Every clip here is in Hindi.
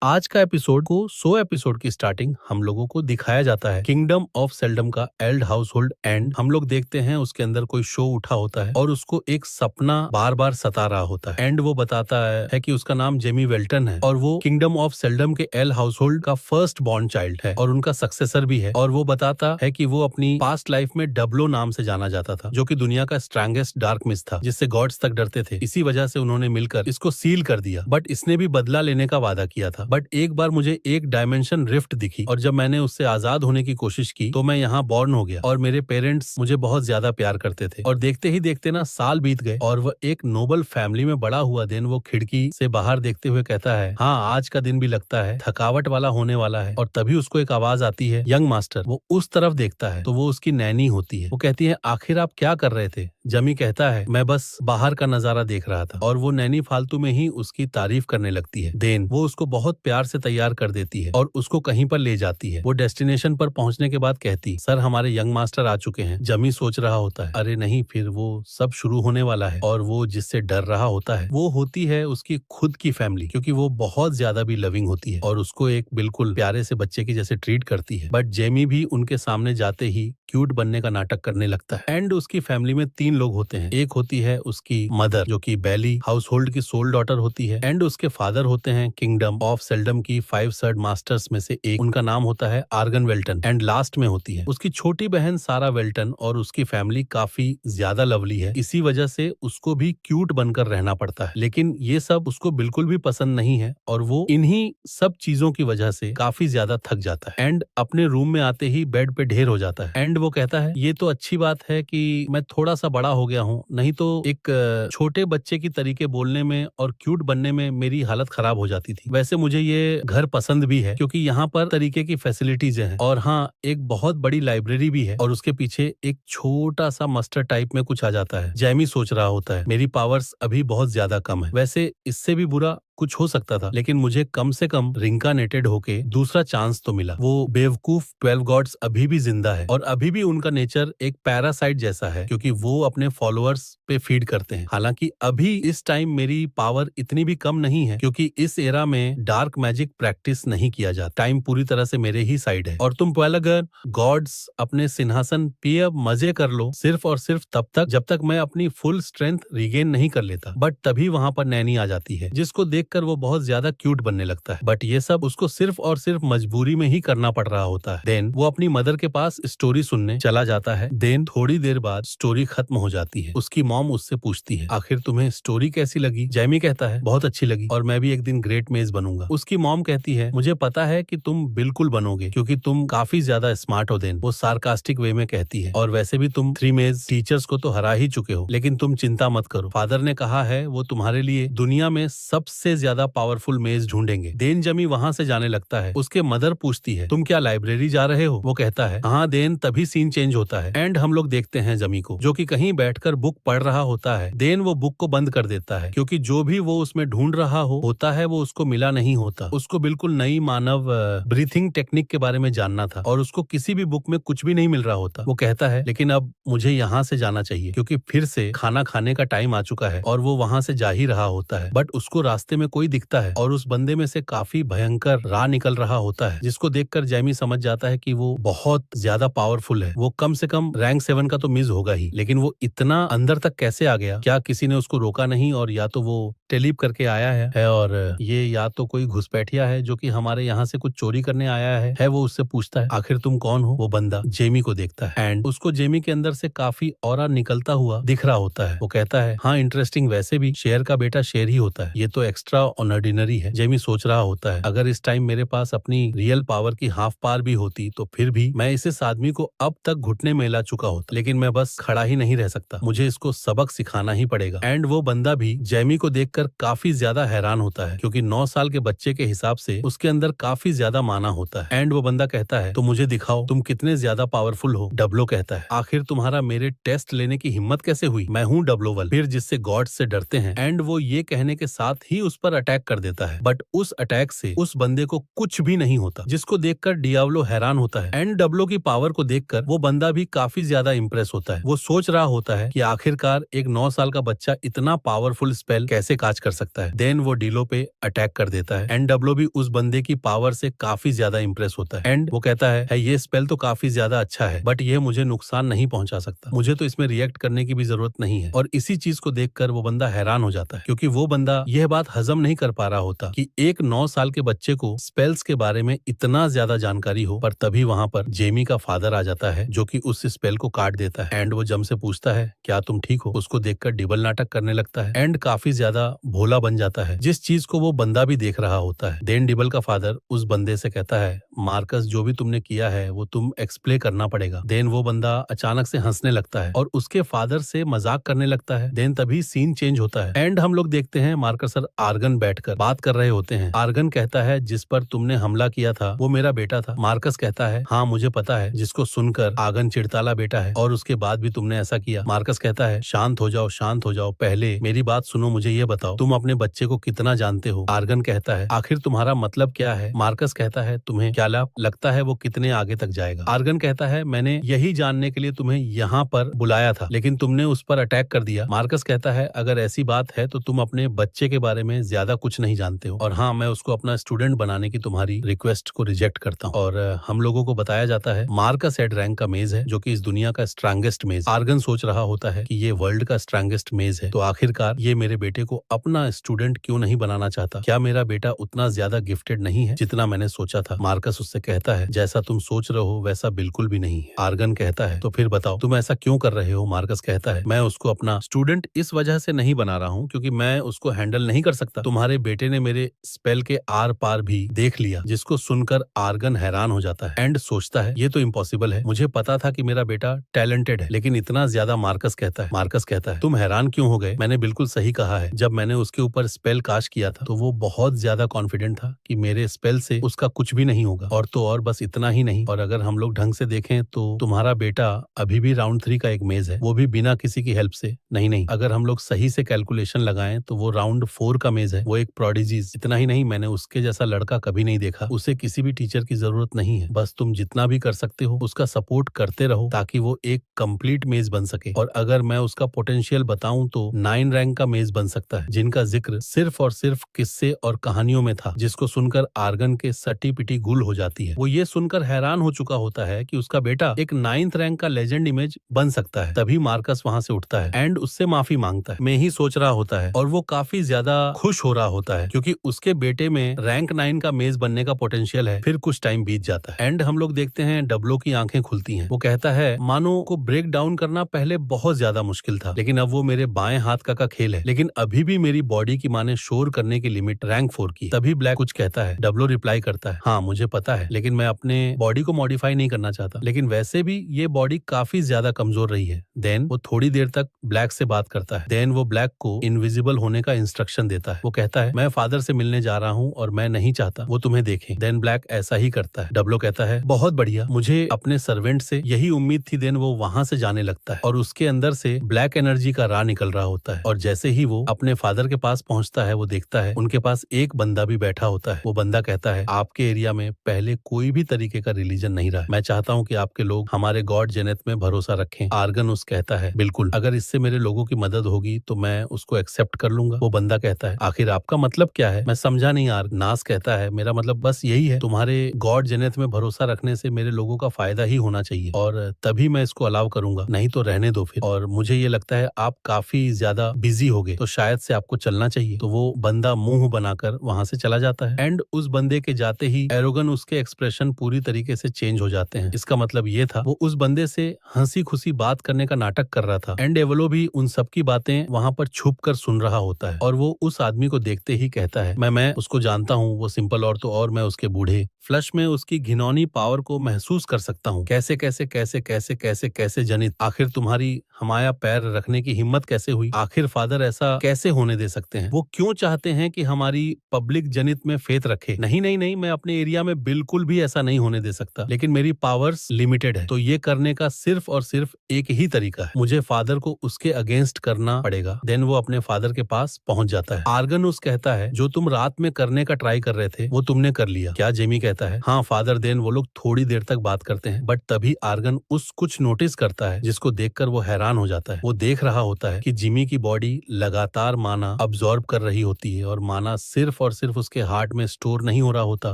आज का एपिसोड को 100 एपिसोड की स्टार्टिंग हम लोगों को दिखाया जाता है किंगडम ऑफ सेल्डम का एल्ड हाउस होल्ड एंड हम लोग देखते हैं उसके अंदर कोई शो उठा होता है और उसको एक सपना बार बार सता रहा होता है एंड वो बताता है कि उसका नाम जेमी वेल्टन है और वो किंगडम ऑफ सेल्डम के एल हाउस होल्ड का फर्स्ट बॉर्न चाइल्ड है और उनका सक्सेसर भी है। और वो बताता है कि वो अपनी पास्ट लाइफ में डब्लो नाम से जाना जाता था जो कि दुनिया का स्ट्रांगेस्ट डार्क मिस्ट था जिससे गॉड्स तक डरते थे। इसी वजह से उन्होंने मिलकर इसको सील कर दिया बट इसने भी बदला लेने का वादा किया था। बट एक बार मुझे एक डायमेंशन रिफ्ट दिखी और जब मैंने उससे आजाद होने की कोशिश की तो मैं यहाँ बॉर्न हो गया और मेरे पेरेंट्स मुझे बहुत ज्यादा प्यार करते थे। और देखते ही देखते ना साल बीत गए और वह एक नोबल फैमिली में बड़ा हुआ दिन वो खिड़की से बाहर देखते हुए कहता है, हाँ आज का दिन भी लगता है थकावट वाला होने वाला है। और तभी उसको एक आवाज आती है, यंग मास्टर। वो उस तरफ देखता है तो वो उसकी नैनी होती है। वो कहती है, आखिर आप क्या कर रहे थे? जमी कहता है, मैं बस बाहर का नजारा देख रहा था। और वो नैनी फालतू में ही उसकी तारीफ करने लगती है। देन वो उसको बहुत प्यार से तैयार कर देती है और उसको कहीं पर ले जाती है। वो डेस्टिनेशन पर पहुंचने के बाद कहती, सर हमारे यंग मास्टर आ चुके हैं। जमी सोच रहा होता है, अरे नहीं, फिर वो सब शुरू होने वाला है। और वो जिससे डर रहा होता है वो होती है उसकी खुद की फैमिली, क्योंकि वो बहुत ज्यादा भी लविंग होती है और उसको एक बिल्कुल प्यारे से बच्चे की जैसे ट्रीट करती है। बट जेमी भी उनके सामने जाते ही क्यूट बनने का नाटक करने लगता है। एंड उसकी फैमिली में 3 लोग होते हैं। एक होती है उसकी मदर जो कि बैली हाउस होल्ड की सोल डॉटर होती है एंड उसके फादर होते हैं किंगडम ऑफ सेल्डम की 5 सर्ड मास्टर्स में से एक, उनका नाम होता है आर्गन वेल्टन। एंड लास्ट में होती है उसकी छोटी बहन सारा वेल्टन और उसकी फैमिली काफी ज्यादा लवली है। इसी वजह से उसको भी क्यूट बनकर रहना पड़ता है, लेकिन ये सब उसको बिल्कुल भी पसंद नहीं है और वो इन्हीं सब चीजों की वजह से काफी ज्यादा थक जाता है एंड अपने रूम में आते ही बेड पे ढेर हो जाता है। एंड वो कहता है, ये तो अच्छी बात है कि मैं थोड़ा सा बड़ा हो गया हूँ, नहीं तो एक छोटे बच्चे की तरीके बोलने में और क्यूट बनने में मेरी हालत खराब हो जाती थी। वैसे मुझे ये घर पसंद भी है क्योंकि यहाँ पर तरीके की फैसिलिटीज हैं और हाँ, एक बहुत बड़ी लाइब्रेरी भी है। और उसके पीछे एक छोटा सा मस्टर टाइप में कुछ आ जाता है। जैमी सोच रहा होता है, मेरी पावर्स अभी बहुत ज्यादा कम है, वैसे इससे भी बुरा कुछ हो सकता था, लेकिन मुझे कम से कम रिंकानेटेड होके दूसरा चांस तो मिला। वो बेवकूफ 12 गॉड्स अभी भी जिंदा है और अभी भी उनका नेचर एक पैरासाइट जैसा है क्योंकि वो अपने फॉलोअर्स पे फीड करते हैं। हालांकि अभी इस टाइम मेरी पावर इतनी भी कम नहीं है क्योंकि इस एरा में डार्क मैजिक प्रैक्टिस नहीं किया जाता। टाइम पूरी तरह से मेरे ही साइड है और तुम पहलगर गॉड्स अपने सिंहासन पे अब मजे कर लो, सिर्फ और सिर्फ तब तक जब तक मैं अपनी फुल स्ट्रेंथ रिगेन नहीं कर लेता। बट तभी वहां पर नैनी आ जाती है जिसको देखकर वो बहुत ज्यादा क्यूट बनने लगता है। बट ये सब उसको सिर्फ और सिर्फ मजबूरी में ही करना पड़ रहा होता है। देन वो अपनी मदर के पास स्टोरी सुनने चला जाता है। देन थोड़ी देर बाद स्टोरी खत्म हो जाती है। उसकी मॉम उससे पूछती है, आखिर तुम्हें स्टोरी कैसी लगी? जैमी कहता है, बहुत अच्छी लगी और मैं भी एक दिन ग्रेट मेज बनूंगा। उसकी मॉम कहती है, मुझे पता है कि तुम बिल्कुल बनोगे क्योंकि तुम काफी ज्यादा स्मार्ट हो। देन वो सार्कास्टिक वे में कहती है, और वैसे भी तुम 3 मेज टीचर्स को तो हरा ही चुके हो, लेकिन तुम चिंता मत करो, फादर ने कहा है वो तुम्हारे लिए दुनिया में सबसे ज्यादा पावरफुल मेज ढूंढेंगे। देन जमी वहां से जाने लगता है। उसके मदर पूछती है, तुम क्या लाइब्रेरी जा रहे हो? वो कहता है, हाँ। देन तभी सीन चेंज होता है एंड हम लोग देखते हैं जमी को जो कि कहीं बैठकर बुक पढ़ रहा होता है। देन वो बुक को बंद कर देता है क्योंकि जो भी वो उसमें ढूंढ रहा होता है वो उसको मिला नहीं होता। उसको बिल्कुल नई मानव ब्रीथिंग टेक्निक के बारे में जानना था और उसको किसी भी बुक में कुछ भी नहीं मिल रहा होता। वो कहता है, लेकिन अब मुझे यहाँ से जाना चाहिए क्योंकि फिर से खाना खाने का टाइम आ चुका है। और वो वहां से जा ही रहा होता है बट उसको रास्ते में कोई दिखता है और उस बंदे में से काफी भयंकर राह निकल रहा होता है जिसको देखकर जैमी समझ जाता है कि वो बहुत ज्यादा पावरफुल है। वो कम से कम रैंक 7 का तो मिस होगा ही, लेकिन वो इतना अंदर तक कैसे आ गया? क्या किसी ने उसको रोका नहीं? और या तो वो टेलीप करके आया है और ये या तो कोई घुसपैठिया है जो कि हमारे यहाँ से कुछ चोरी करने आया है। वो उससे पूछता है, आखिर तुम कौन हो? वो बंदा जेमी को देखता है एंड उसको जेमी के अंदर से काफी ऑरा निकलता हुआ दिख रहा होता है। वो कहता है, हाँ इंटरेस्टिंग, वैसे भी शेर का बेटा शेर ही होता है, ये तो एक्स्ट्रा ऑर्डिनरी है। जेमी सोच रहा होता है, अगर इस टाइम मेरे पास अपनी रियल पावर की हाफ पावर भी होती तो फिर भी मैं इस आदमी को अब तक घुटने में ला चुका होता, लेकिन मैं बस खड़ा ही नहीं रह सकता, मुझे इसको सबक सिखाना ही पड़ेगा। एंड वो बंदा भी जेमी को देखकर काफी ज्यादा हैरान होता है क्योंकि 9 साल के बच्चे के हिसाब से उसके अंदर काफी ज्यादा माना होता है। एंड वो बंदा कहता है, तो मुझे दिखाओ तुम कितने ज्यादा पावरफुल हो। डब्लो कहता है, आखिर तुम्हारा मेरे टेस्ट लेने की हिम्मत कैसे हुई? मैं हूँ डब्लोवल, फिर जिससे गॉड से डरते हैं। एंड वो ये कहने के साथ ही उस पर अटैक कर देता है, बट उस अटैक से उस बंदे को कुछ भी नहीं होता, जिसको देखकर डियाब्लो हैरान होता है एंड डब्लो की पावर को देखकर वो बंदा भी काफी ज्यादा इंप्रेस होता है। वो सोच रहा होता है कि आखिरकार एक 9 साल का बच्चा इतना पावरफुल स्पेल कैसे काज कर सकता है। देन वो डिलो पे अटैक कर देता है एंड डब्लो भी उस बंदे की पावर से काफी ज्यादा इंप्रेस होता है एंड वो कहता है ये स्पेल तो काफी ज्यादा अच्छा है, बट ये मुझे नुकसान नहीं पहुंचा सकता, मुझे तो इसमें रिएक्ट करने की भी जरूरत नहीं है। और इसी चीज को देखकर वो बंदा हैरान हो जाता है, क्योंकि वो बंदा यह बात हजम नहीं कर पा रहा होता कि एक 9 साल के बच्चे को स्पेल्स के बारे में इतना ज्यादा जानकारी हो। पर तभी वहां पर जेमी का फादर आ जाता है, जो कि उस स्पेल को काट देता है एंड वो जम से पूछता है क्या तुम ठीक हो। उसको देखकर डिबल नाटक करने लगता है एंड काफी ज्यादा भोला बन जाता है, जिस चीज को वो बंदा भी देख रहा होता है। देन डिबल का फादर उस बंदे से कहता है मार्कस, जो भी तुमने किया है वो तुम एक्सप्लेन करना पड़ेगा। देन वो बंदा अचानक से हंसने लगता है और उसके फादर से मजाक करने लगता है। देन तभी सीन चेंज होता है एंड हम लोग देखते हैं मार्कस और आर्गन बैठकर बात कर रहे होते हैं। आर्गन कहता है जिस पर तुमने हमला किया था वो मेरा बेटा था। मार्कस कहता है हाँ मुझे पता है, जिसको सुनकर आर्गन चिड़ताला बेटा है और उसके बाद भी तुमने ऐसा किया। मार्कस कहता है शांत हो जाओ, शांत हो जाओ, पहले मेरी बात सुनो, मुझे ये बताओ तुम अपने बच्चे को कितना जानते हो। आर्गन कहता है आखिर तुम्हारा मतलब क्या है। मार्कस कहता है तुम्हें क्या लगता है वो कितने आगे तक जाएगा। आर्गन कहता है मैंने यही जानने के लिए तुम्हें यहाँ पर बुलाया था, लेकिन तुमने उस पर अटैक कर दिया। मार्कस कहता है अगर ऐसी बात है तो तुम अपने बच्चे के बारे में ज्यादा कुछ नहीं जानते हो, और हाँ मैं उसको अपना स्टूडेंट बनाने की तुम्हारी रिक्वेस्ट को रिजेक्ट करता हूँ। और हम लोगों को बताया जाता है मार्कस हेड रैंक का मेज है, जो कि इस दुनिया का स्ट्रांगेस्ट मेज। आर्गन सोच रहा होता है कि ये वर्ल्ड का स्ट्रांगेस्ट मेज है, तो आखिरकार ये मेरे बेटे को अपना स्टूडेंट क्यों नहीं बनाना चाहता। क्या मेरा बेटा उतना ज्यादा गिफ्टेड नहीं है जितना मैंने सोचा था। मार्कस उससे कहता है जैसा तुम सोच रहे हो वैसा बिल्कुल भी नहीं है। आर्गन कहता है तो फिर बताओ तुम ऐसा क्यों कर रहे हो। मार्कस कहता है मैं उसको अपना स्टूडेंट इस वजह से नहीं बना रहा हूँ क्योंकि मैं उसको हैंडल नहीं कर सकता। तुम्हारे बेटे ने मेरे स्पेल के आर पार भी देख लिया। जिसको सुनकर आर्गन हैरान हो जाता है एंड सोचता है ये तो इम्पॉसिबल है, मुझे पता था कि मेरा बेटा टैलेंटेड है, लेकिन इतना ज्यादा। मार्कस कहता है तुम हैरान क्यों हो गए, मैंने बिल्कुल सही कहा है। जब मैंने उसके ऊपर स्पेल कास्ट किया था तो वो बहुत ज्यादा कॉन्फिडेंट था कि मेरे स्पेल से उसका कुछ भी नहीं होगा। और तो और बस इतना ही नहीं, और अगर हम लोग ढंग से देखें तो तुम्हारा बेटा अभी भी राउंड 3 का एक मेज है, वो भी बिना किसी की हेल्प से। नहीं, अगर हम लोग सही से कैलकुलेशन लगाएं तो वो राउंड 4 का मेज है, वो एक प्रोडिजीज। इतना ही नहीं, मैंने उसके जैसा लड़का कभी नहीं देखा। उसे किसी भी टीचर की जरूरत नहीं है, बस तुम जितना भी कर सकते हो उसका सपोर्ट करते रहो ताकि वो एक कंप्लीट मेज बन सके। और अगर मैं उसका पोटेंशियल बताऊं तो 9 रैंक का मेज बन सकता है, जिनका जिक्र सिर्फ और सिर्फ किस्से और कहानियों में था। जिसको सुनकर आर्गन के सटी पिटी गुल हो जाती है। वो ये सुनकर हैरान हो चुका होता है कि उसका बेटा एक 9th रैंक का लेजेंड इमेज बन सकता है। तभी मार्कस वहां से उठता है एंड उससे माफी मांगता है। मैं ही सोच रहा होता है और वो काफी ज्यादा खुश हो रहा होता है क्योंकि उसके बेटे में रैंक 9 का मेज बनने का पोटेंशियल है। फिर कुछ टाइम बीत जाता है एंड हम लोग देखते हैं डब्लो की आंखें खुलती हैं। वो कहता है मानो को ब्रेक डाउन करना पहले बहुत ज्यादा मुश्किल था, लेकिन अब वो मेरे बाएं हाथ का खेल है, लेकिन अभी भी मेरी बॉडी की माने शोर करने की लिमिट रैंक 4 की। तभी ब्लैक कुछ कहता है। डब्लो रिप्लाई करता है हाँ मुझे पता है, लेकिन मैं अपने बॉडी को मॉडिफाई नहीं करना चाहता, लेकिन वैसे भी ये बॉडी काफी ज्यादा कमजोर रही है। देन वो थोड़ी देर तक ब्लैक से बात करता है। देन वो ब्लैक को इनविजिबल होने का इंस्ट्रक्शन देता है। वो कहता है मैं फादर से मिलने जा रहा हूँ और मैं नहीं चाहता वो तुम्हें देखे। देन ब्लैक ऐसा ही करता है। डब्लो कहता है बहुत बढ़िया, मुझे अपने सर्वेंट से यही उम्मीद थी। देन वो वहां से जाने लगता है और उसके अंदर से ब्लैक एनर्जी का राह निकल रहा होता है। और जैसे ही वो अपने फादर के पास पहुंचता है वो देखता है उनके पास एक बंदा भी बैठा होता है। वो बंदा कहता है आपके एरिया में पहले कोई भी तरीके का रिलीजन नहीं रहा, मैं चाहता हूँ कि आपके लोग हमारे गॉड जेनेथ में भरोसा रखें। आर्गन उस कहता है बिल्कुल, अगर इससे मेरे लोगों की मदद होगी तो मैं उसको एक्सेप्ट कर लूंगा। वो बंदा कहता है आखिर आपका मतलब क्या है, मैं समझा नहीं। नास कहता है मेरा मतलब बस यही है, तुम्हारे गॉड जेनेथ में भरोसा रखने से मेरे लोगों का फायदा ही होना चाहिए और तभी मैं इसको अलाउ करूंगा, नहीं तो रहने दो फिर। और मुझे ये लगता है आप काफी ज्यादा बिजी हो गए तो शायद से आपको चलना चाहिए। तो वो बंदा मुंह बनाकर वहां से चला जाता है एंड उस बंदे के जाते ही एरोगन उसके एक्सप्रेशन पूरी तरीके से चेंज हो जाते हैं। इसका मतलब ये था वो उस बंदे से हंसी खुशी बात करने का नाटक कर रहा था एंड एवलो भी उन सब की बातें वहां पर छुप कर सुन रहा होता है। और वो उस आदमी को देखते ही कहता है मैं उसको जानता हूँ, वो सिंपल और तो और मैं उसके बूढ़े फ्लश में उसकी घिनौनी पावर को महसूस कर सकता हूँ। कैसे कैसे कैसे कैसे कैसे कैसे जनित, आखिर तुम्हारी हमारा पैर रखने की हिम्मत कैसे हुई, आखिर फादर ऐसा कैसे होने दे सकते हैं, वो क्यों चाहते हैं कि हमारी पब्लिक जनित में फेथ रखे। नहीं, मैं अपने एरिया में बिल्कुल भी ऐसा नहीं होने दे सकता, लेकिन मेरी पावर्स लिमिटेड है, तो ये करने का सिर्फ और सिर्फ एक ही तरीका है, मुझे फादर को उसके अगेंस्ट करना पड़ेगा। देन वो अपने फादर के पास पहुंच जाता है। आर्गनस कहता है जो तुम रात में करने का ट्राई कर रहे थे वो तुमने कर लिया क्या? जेमी कहता है हाँ फादर। देन वो लोग थोड़ी देर तक बात करते हैं बट तभी आर्गन उस कुछ नोटिस करता है जिसको देखकर वो हैरान हो जाता है। वो देख रहा होता है कि जिमी की बॉडी लगातार माना अब्सॉर्ब कर रही होती है और माना सिर्फ और सिर्फ उसके हार्ट में स्टोर नहीं हो रहा होता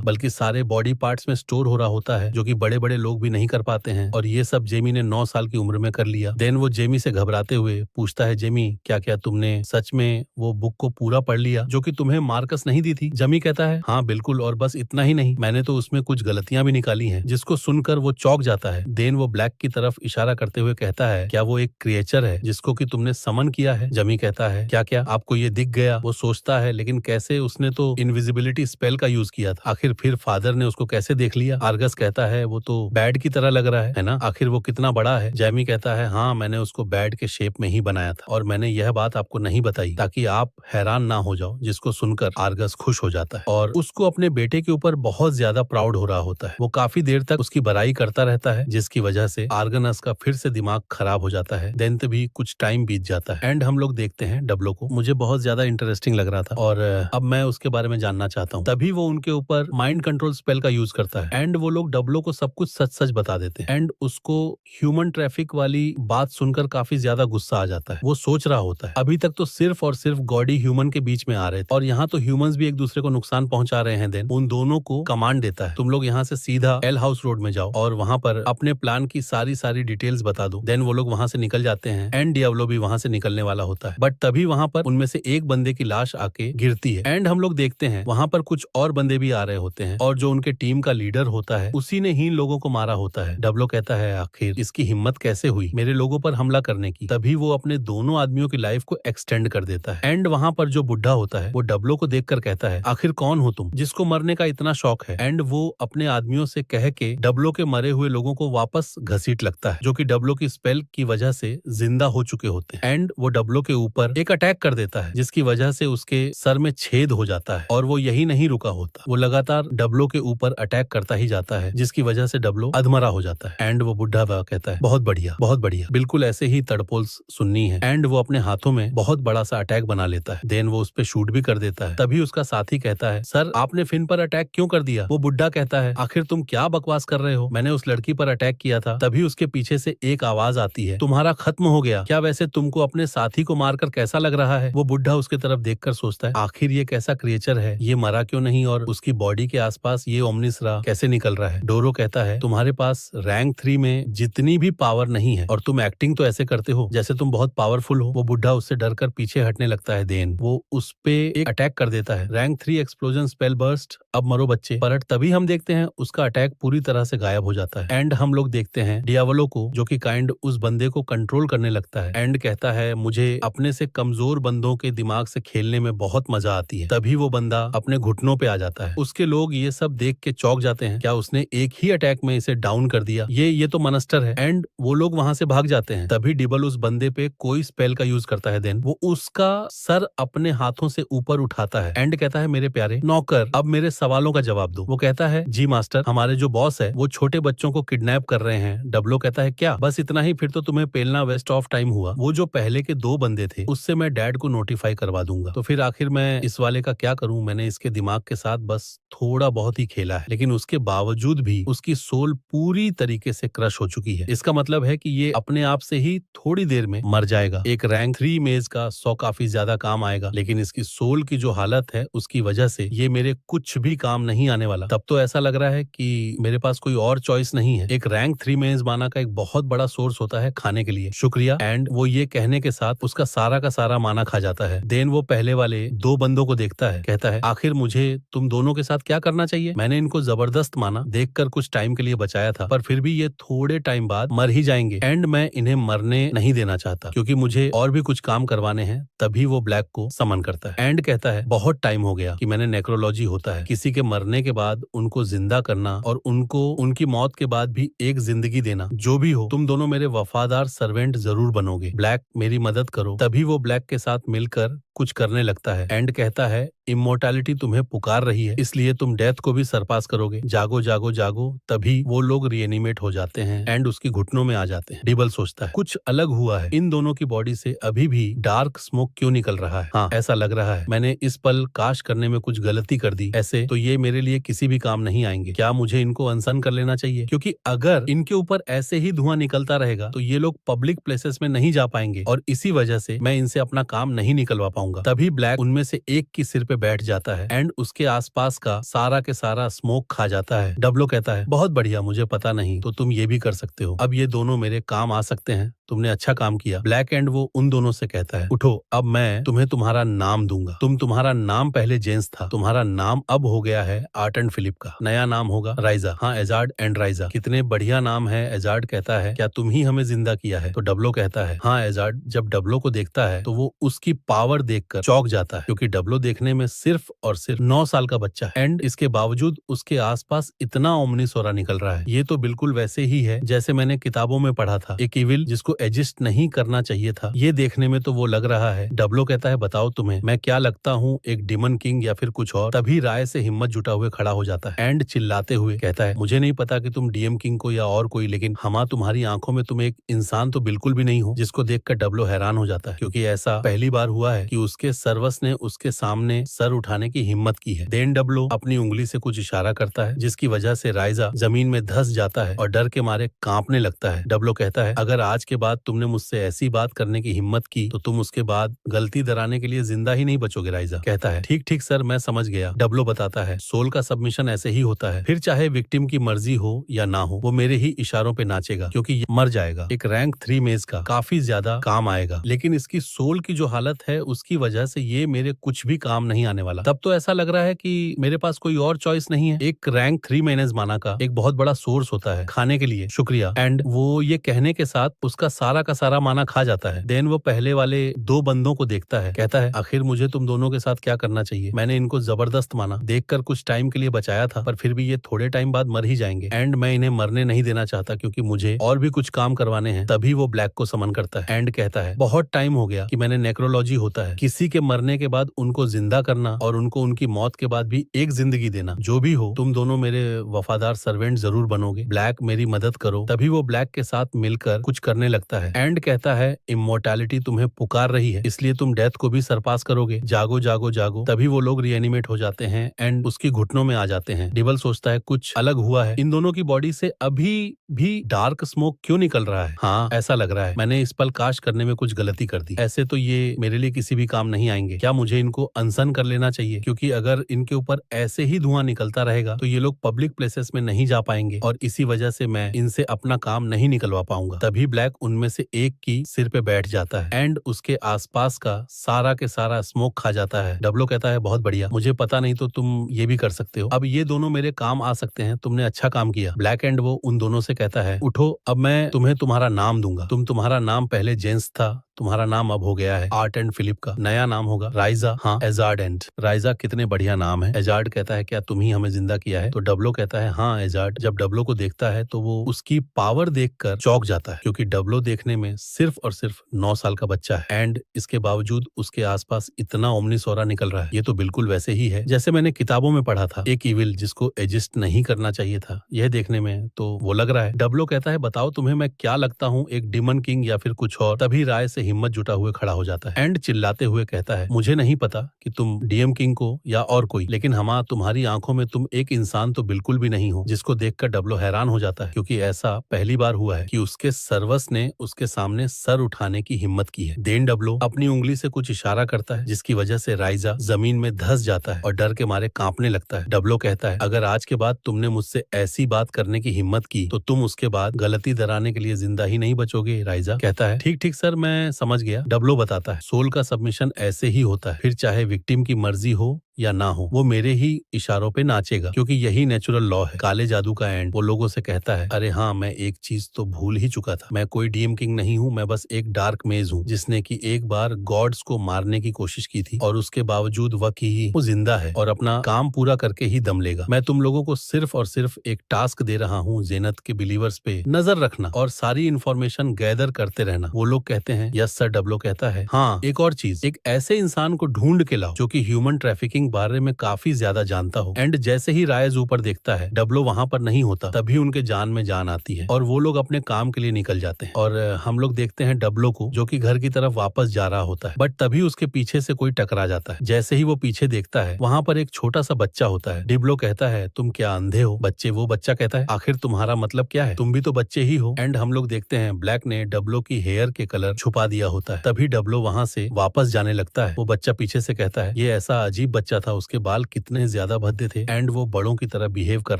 बल्कि सारे बॉडी पार्ट्स में स्टोर हो रहा होता है जो कि बड़े बड़े लोग भी नहीं कर पाते हैं। और ये सब जेमी ने 9 साल की उम्र में कर लिया। देन वो जेमी से घबराते हुए पूछता है जेमी क्या क्या तुमने सच में वो बुक को पूरा पढ़ लिया जो कि तुम्हें मार्कस नहीं दी थी? जेमी कहता है हाँ बिल्कुल, और बस इतना ही नहीं, मैंने तो उसमें कुछ गलतियां भी निकाली हैं। जिसको सुनकर वो चौंक जाता है। देन वो ब्लैक की तरफ इशारा करते हुए कहता है क्या वो एक क्रिएचर है जिसको कि तुमने समन किया है? जेमी कहता है क्या क्या आपको ये दिख गया? वो सोचता है लेकिन कैसे, उसने तो इनविजिबिलिटी स्पेल का यूज किया था। आखिर फिर फादर ने उसको कैसे देख लिया? आर्गस कहता है वो तो बैड की तरह लग रहा है ना? आखिर वो कितना बड़ा है? जेमी कहता है हाँ मैंने उसको बैड के शेप में ही बनाया था और मैंने यह बात आपको नहीं बताई ताकि आप हैरान ना हो जाओ। जिसको सुनकर आर्गस खुश हो जाता है और उसको अपने बेटे के ऊपर बहुत ज्यादा प्राउड हो रहा होता है। वो काफी देर तक उसकी बड़ाई करता रहता है जिसकी वजह से आर्गनस का फिर से दिमाग खराब हो जाता है। देन भी कुछ टाइम बीत जाता है एंड हम लोग देखते हैं डब्लो को। मुझे बहुत ज्यादा इंटरेस्टिंग लग रहा था और अब मैं उसके बारे में जानना चाहता हूँ। तभी वो उनके ऊपर माइंड कंट्रोल स्पेल का यूज करता है एंड वो लोग डब्लो को सब कुछ सच सच बता देते हैं एंड उसको ह्यूमन ट्रैफिक वाली बात सुनकर काफी ज्यादा गुस्सा आ जाता है। वो सोच रहा होता है अभी तक तो सिर्फ और सिर्फ गॉडी ह्यूमन के बीच में आ रहे थे और यहाँ तो ह्यूमंस भी एक दूसरे को नुकसान पहुंचा रहे हैं। देन उन दोनों को कमांड देता है तुम लोग यहाँ से सीधा एल हाउस रोड में जाओ और वहाँ पर अपने प्लान की सारी डिटेल्स बता दो। देन वो लोग वहाँ से निकल जाते हैं एंड डियाब्लो भी वहाँ से निकलने वाला होता है बट तभी वहाँ पर उनमें से एक बंदे की लाश आके गिरती है एंड हम लोग देखते हैं वहाँ पर कुछ और बंदे भी आ रहे होते हैं और जो उनके टीम का लीडर होता है उसी ने ही लोगों को मारा होता है। डब्लो कहता है आखिर इसकी हिम्मत कैसे हुई मेरे लोगों पर हमला करने की? तभी वो अपने दोनों आदमियों की लाइफ को एक्सटेंड कर देता है एंड वहाँ पर जो बुढ़ा होता है वो डब्लो को देखकर कहता है आखिर कौन हो तुम जिसको मरने का इतना शौक है? एंड वो अपने आदमियों से कह के डब्लो के मरे हुए लोगों को वापस घसीट लगता है जो कि डब्लो की स्पेल की वजह से जिंदा हो चुके होते हैं एंड वो डब्लो के ऊपर एक अटैक कर देता है जिसकी वजह से उसके सर में छेद हो जाता है और वो यही नहीं रुका होता, वो लगातार डब्लो के ऊपर अटैक करता ही जाता है जिसकी वजह से डब्लो अधमरा हो जाता है एंड वो बुढ़ा कहता है बहुत बढ़िया बिल्कुल ऐसे ही तड़पोल सुननी है एंड वो अपने हाथों में बहुत बड़ा सा अटैक बना लेता है। देन वो उस पे शूट भी कर देता है। तभी उसका साथी कहता है सर आपने फिन पर अटैक क्यों कर दिया? वो बुढ़ा कहता है आखिर तुम क्या बकवास कर रहे हो, मैंने उस लड़की पर अटैक किया था। तभी उसके पीछे से एक आवाज आती है तुम्हारा खत्म हो गया क्या? वैसे तुमको अपने साथी को मारकर कैसा लग रहा है? वो बुढ़ा उसके तरफ देखकर सोचता है आखिर ये कैसा क्रिएचर है, ये मरा क्यों नहीं और उसकी बॉडी के आसपास ये ओमनिसरा कैसे निकल रहा है? डोरो कहता है तुम्हारे पास रैंक 3 में जितनी भी पावर नहीं है और तुम एक्टिंग तो ऐसे करते हो जैसे तुम बहुत पावरफुल हो। वो बुढ़ा उससे डरकर पीछे हटने लगता है। देन वो उस पे एक अटैक कर देता है रैंक 3 एक्सप्लोजन स्पेल बर्स्ट, अब मरो बच्चे। पर तभी हम देखते हैं उसका अटैक पूरी तरह से गायब हो जाता है एंड हम लोग देखते हैं डियावलो को जो कि काइंड उस बंदे को कंट्रोल करने लगता है एंड कहता है मुझे अपने से कमजोर बंदों के दिमाग से खेलने में बहुत मजा आती है। तभी वो बंदा अपने घुटनों पे आ जाता है। उसके लोग ये सब देख के चौंक जाते हैं, क्या उसने एक ही अटैक में इसे डाउन कर दिया? ये तो मनस्टर है एंड वो लोग वहां से भाग जाते हैं। तभी डिबल उस बंदे पे कोई स्पेल का यूज करता है। देन वो उसका सर अपने हाथों से ऊपर उठाता है एंड कहता है मेरे प्यारे नौकर अब मेरे सवालों का जवाब दो। वो कहता है जी मास्टर, हमारे जो बॉस है वो छोटे बच्चों को किडनैप कर रहे हैं। डब्लो कहता है क्या बस इतना ही? फिर तो तुम्हें पेलना वेस्ट ऑफ टाइम हुआ। वो जो पहले के 2 बंदे थे उससे मैं डैड को नोटिफाई करवा दूंगा। तो फिर आखिर मैं इस वाले का क्या करूं? मैंने इसके दिमाग के साथ बस थोड़ा बहुत ही खेला है, लेकिन उसके बावजूद भी उसकी सोल पूरी तरीके से क्रश हो चुकी है। इसका मतलब है कि ये अपने आप से ही थोड़ी देर में मर जाएगा। एक रैंक 3 मेज का 100 काफी ज्यादा काम आएगा, लेकिन इसकी सोल की जो हालत है उसकी वजह से ये मेरे कुछ भी काम नहीं आने वाला। तब तो ऐसा लग रहा है कि मेरे पास कोई और चॉइस नहीं है। एक रैंक 3 मेजबाना का एक बहुत बड़ा सोर्स होता है खाने के लिए, शुक्रिया। एंड वो ये कहने के साथ उसका सारा का सारा माना खा जाता है। देन वो पहले वाले 2 बंदों को देखता है, कहता है आखिर मुझे तुम दोनों के साथ क्या करना चाहिए? मैंने इनको जबरदस्त माना, देखकर कुछ टाइम के लिए बचाया था, पर फिर भी ये थोड़े टाइम बाद मर ही जाएंगे एंड मैं इन्हें मरने नहीं देना चाहता क्योंकि मुझे और भी कुछ काम करवाने हैं। तभी वो ब्लैक को समन करता है एंड कहता है बहुत टाइम हो गया कि मैंने नेक्रोलॉजी होता है किसी के मरने के बाद उनको जिंदा करना और उनको उनकी मौत के बाद भी एक जिंदगी देना। जो भी हो तुम दोनों मेरे वफादार सर्वेंट जरूर बनोगे। ब्लैक मेरी मदद करो। तभी वो ब्लैक के साथ मिलकर कुछ करने लगता है एंड कहता है इमोर्टैलिटी तुम्हें पुकार रही है, इसलिए तुम डेथ को भी सरपास करोगे। जागो जागो जागो। तभी वो लोग रिएनिमेट हो जाते हैं एंड उसकी घुटनों में आ जाते हैं। डिबल सोचता है कुछ अलग हुआ है, इन दोनों की बॉडी से अभी भी डार्क स्मोक क्यों निकल रहा है। हाँ, ऐसा लग रहा है मैंने इस पल काश करने में कुछ गलती कर दी, ऐसे तो ये मेरे लिए किसी भी काम नहीं आएंगे। क्या मुझे इनको अनसन कर लेना चाहिए, क्योंकि अगर इनके ऊपर ऐसे ही धुआं निकलता रहेगा तो ये लोग पब्लिक प्लेसेस में नहीं जा पाएंगे और इसी वजह से मैं इनसे अपना काम नहीं निकलवा पाऊंगा। तभी ब्लैक उनमें से एक की सिर पे बैठ जाता है एंड उसके आसपास का सारा के सारा स्मोक खा जाता है। डब्लो कहता है बहुत बढ़िया, मुझे पता नहीं तो तुम ये भी कर सकते हो, अब ये दोनों मेरे काम आ सकते हैं, तुमने अच्छा काम किया। ब्लैक एंड वो उन दोनों से कहता है उठो, अब मैं तुम्हें तुम्हारा नाम दूंगा। तुम्हारा नाम पहले जेम्स था, तुम्हारा नाम अब हो गया है आर्ट एंड फिलिप का, नया नाम होगा राइजा। हाँ, एजार्ड एंड राइजा, कितने बढ़िया नाम है। एजार्ड कहता है क्या तुम ही हमें जिंदा किया है, तो डब्लो कहता है हाँ एजार्ड। जब डब्लो को देखता है तो वो उसकी पावर देखकर चौंक जाता है, क्योंकि डब्लो देखने में सिर्फ और सिर्फ 9 साल का बच्चा है एंड इसके बावजूद उसके आसपास इतना ओमनीसोरा निकल रहा है। ये तो बिल्कुल वैसे ही है जैसे मैंने किताबों में पढ़ा था, एक इविल जिसको एग्जिस्ट नहीं करना चाहिए था। ये देखने में तो वो लग रहा है। डब्लो कहता है बताओ तुम्हें मैं क्या लगता हूँ, एक डिमन किंग या फिर कुछ और। तभी राय से हिम्मत जुटा हुए खड़ा हो जाता है एंड चिल्लाते हुए कहता है मुझे नहीं पता कि तुम डीएम किंग को या और कोई, लेकिन हमा तुम्हारी आंखों में तुम एक इंसान तो बिल्कुल भी नहीं हो। जिसको देखकर डब्लो हैरान हो जाता है, क्योंकि ऐसा पहली बार हुआ है कि उसके सर्वस ने उसके सामने सर उठाने की हिम्मत की है। देन डब्लो अपनी उंगली से कुछ इशारा करता है जिसकी वजह से राइजा जमीन में धंस जाता है और डर के मारे कांपने लगता है। डब्लो कहता है अगर आज के बाद तुमने मुझसे ऐसी बात करने की हिम्मत की तो तुम उसके बाद गलती दराने के लिए जिंदा ही नहीं बचोगे। राइजा कहता है ठीक ठीक सर, मैं समझ गया। डब्लो बताता है सोल का सबमिशन ऐसे ही होता है, फिर चाहे विक्टिम की मर्जी हो या ना हो, वो मेरे ही इशारों पे नाचेगा क्योंकि ये मर जाएगा। एक रैंक 3 मेज का काफी ज्यादा काम आएगा, लेकिन इसकी सोल की जो हालत है उसकी वजह से ये मेरे कुछ भी काम नहीं आने वाला। तब तो ऐसा लग रहा है कि मेरे पास कोई और चॉइस नहीं है। एक रैंक 3 मेनेज माना का एक बहुत बड़ा सोर्स होता है खाने के लिए, शुक्रिया। एंड वो ये कहने के साथ उसका सारा का सारा माना खा जाता है। देन वो पहले वाले 2 बंदों को देखता है, कहता है आखिर मुझे तुम दोनों के साथ क्या करना चाहिए। मैंने इनको जबरदस्त माना, देखकर कुछ टाइम के लिए बचाया था, पर फिर भी ये थोड़े टाइम बाद मर ही जाएंगे एंड मैं इन्हें मरने नहीं देना चाहता क्योंकि मुझे और भी कुछ काम करवाने हैं। तभी वो ब्लैक को समन करता है एंड कहता है बहुत टाइम हो गया कि मैंने नेक्रोलॉजी होता है, किसी के मरने के बाद उनको जिंदा करना और उनको उनकी मौत के बाद भी एक जिंदगी देना। जो भी हो, तुम दोनों मेरे वफादार सर्वेंट जरूर बनोगे। ब्लैक मेरी मदद करो। तभी वो ब्लैक के साथ मिलकर कुछ करने लगता है एंड कहता है इमोर्टैलिटी तुम्हें पुकार रही है, इसलिए तुम डेथ को भी सरपास करोगे। जागो जागो जागो। तभी वो लोग रिएनिमेट हो जाते हैं एंड उसकी घुटनों में आ जाते हैं। डिबल सोचता है कुछ अलग हुआ है, इन दोनों की बॉडी से अभी भी डार्क स्मोक क्यों निकल रहा है। हाँ, ऐसा लग रहा है मैंने इस पल काश करने में कुछ गलती कर दी, ऐसे तो ये मेरे लिए किसी भी काम नहीं आएंगे। क्या मुझे इनको अनसन कर लेना चाहिए, क्योंकि अगर इनके ऊपर ऐसे ही धुआं निकलता रहेगा तो ये लोग पब्लिक प्लेसेस में नहीं जा पाएंगे और इसी वजह से मैं इनसे अपना काम नहीं निकलवा पाऊंगा। तभी ब्लैक उनमें से एक की सिर पे बैठ जाता है एंड उसके आसपास का सारा के सारा स्मोक खा जाता है। डब्लो कहता है बहुत बढ़िया, मुझे पता नहीं तो तुम ये भी कर सकते हो, अब ये दोनों मेरे काम आ सकते हैं, तुमने अच्छा काम किया। ब्लैक एंड वो उन दोनों से कहता है उठो, अब मैं तुम्हें तुम्हारा नाम दूंगा। तुम्हारा नाम पहले जेम्स था, तुम्हारा नाम अब हो गया है आर्ट एंड फिलिप का, नया नाम होगा राइजा। हाँ, एजार्ड एंड राइजा, कितने बढ़िया नाम है। एजार्ड कहता है क्या तुम ही हमें जिंदा किया है, तो डब्लो कहता है हाँ एजार्ड। जब डब्लो को देखता है तो वो उसकी पावर देखकर चौंक जाता है, क्योंकि डब्लो देखने में सिर्फ और सिर्फ 9 साल का बच्चा है एंड इसके बावजूद उसके आसपास इतना ओमनीसोरा निकल रहा है। ये तो बिल्कुल वैसे ही है जैसे मैंने किताबों में पढ़ा था, एक इविल जिसको एग्जिस्ट नहीं करना चाहिए था। यह देखने में तो वो लग रहा है। डब्लो कहता है बताओ तुम्हें मैं क्या लगता हूँ, एक डिमन किंग या फिर कुछ और। तभी राय से हिम्मत जुटा हुए खड़ा हो जाता है एंड चिल्लाते हुए कहता है मुझे नहीं पता कि तुम डीएम किंग को या और कोई, लेकिन हमा तुम्हारी आंखों में तुम एक इंसान तो बिल्कुल भी नहीं हो। जिसको देखकर डब्लो हैरान हो जाता है, क्योंकि ऐसा पहली बार हुआ है कि उसके सर्वस ने उसके सामने सर उठाने की हिम्मत की है। देन डब्लो अपनी उंगली से कुछ इशारा करता है जिसकी वजह से राइजा जमीन में धंस जाता है और डर के मारे कांपने लगता है। डब्लो कहता है अगर आज के बाद तुमने मुझसे ऐसी बात करने की हिम्मत की तो तुम उसके बाद गलती दराने के लिए जिंदा ही नहीं बचोगे। राइजा कहता है ठीक ठीक सर, मैं समझ गया। डब्लो बताता है सोल का सबमिशन ऐसे ही होता है, फिर चाहे विक्टिम की मर्जी हो या ना हो, वो मेरे ही इशारों पे नाचेगा, क्योंकि यही नेचुरल लॉ है। काले जादू का एंड वो लोगों से कहता है, अरे हाँ, मैं एक चीज तो भूल ही चुका था, मैं कोई डीएम किंग नहीं हूँ, मैं बस एक डार्क मेज हूँ जिसने की एक बार गॉड्स को मारने की कोशिश की थी और उसके बावजूद वो जिंदा है और अपना काम पूरा करके ही दम लेगा। मैं तुम लोगों को सिर्फ और सिर्फ एक टास्क दे रहा हूँ, जेनत के बिलीवर्स पे नजर रखना और सारी इन्फॉर्मेशन गैदर करते रहना। वो लोग कहते हैं, यस सर। डब्लो कहता है, हाँ, एक और चीज, एक ऐसे इंसान को ढूंढ के लाओ जो कि ह्यूमन ट्रैफिकिंग बारे में काफी ज्यादा जानता हो। एंड जैसे ही रायज ऊपर देखता है डब्लो वहां पर नहीं होता, तभी उनके जान में जान आती है और वो लोग अपने काम के लिए निकल जाते हैं। और हम लोग देखते हैं डब्लो को जो कि घर की तरफ वापस जा रहा होता है, बट तभी उसके पीछे से कोई टकरा जाता है। जैसे ही वो पीछे देखता है, वहां पर एक छोटा सा बच्चा होता है। डिब्लो कहता है, तुम क्या अंधे हो बच्चे? वो बच्चा कहता है, आखिर तुम्हारा मतलब क्या है, तुम भी तो बच्चे ही हो। एंड हम लोग देखते हैं ब्लैक ने डब्लो की हेयर के कलर छुपा दिया होता है। तभी डब्लो वहां से वापस जाने लगता है। वो बच्चा पीछे से कहता है, ये ऐसा अजीब बच्चा था, उसके बाल कितने ज्यादा भद्दे थे एंड वो बड़ों की तरह बिहेव कर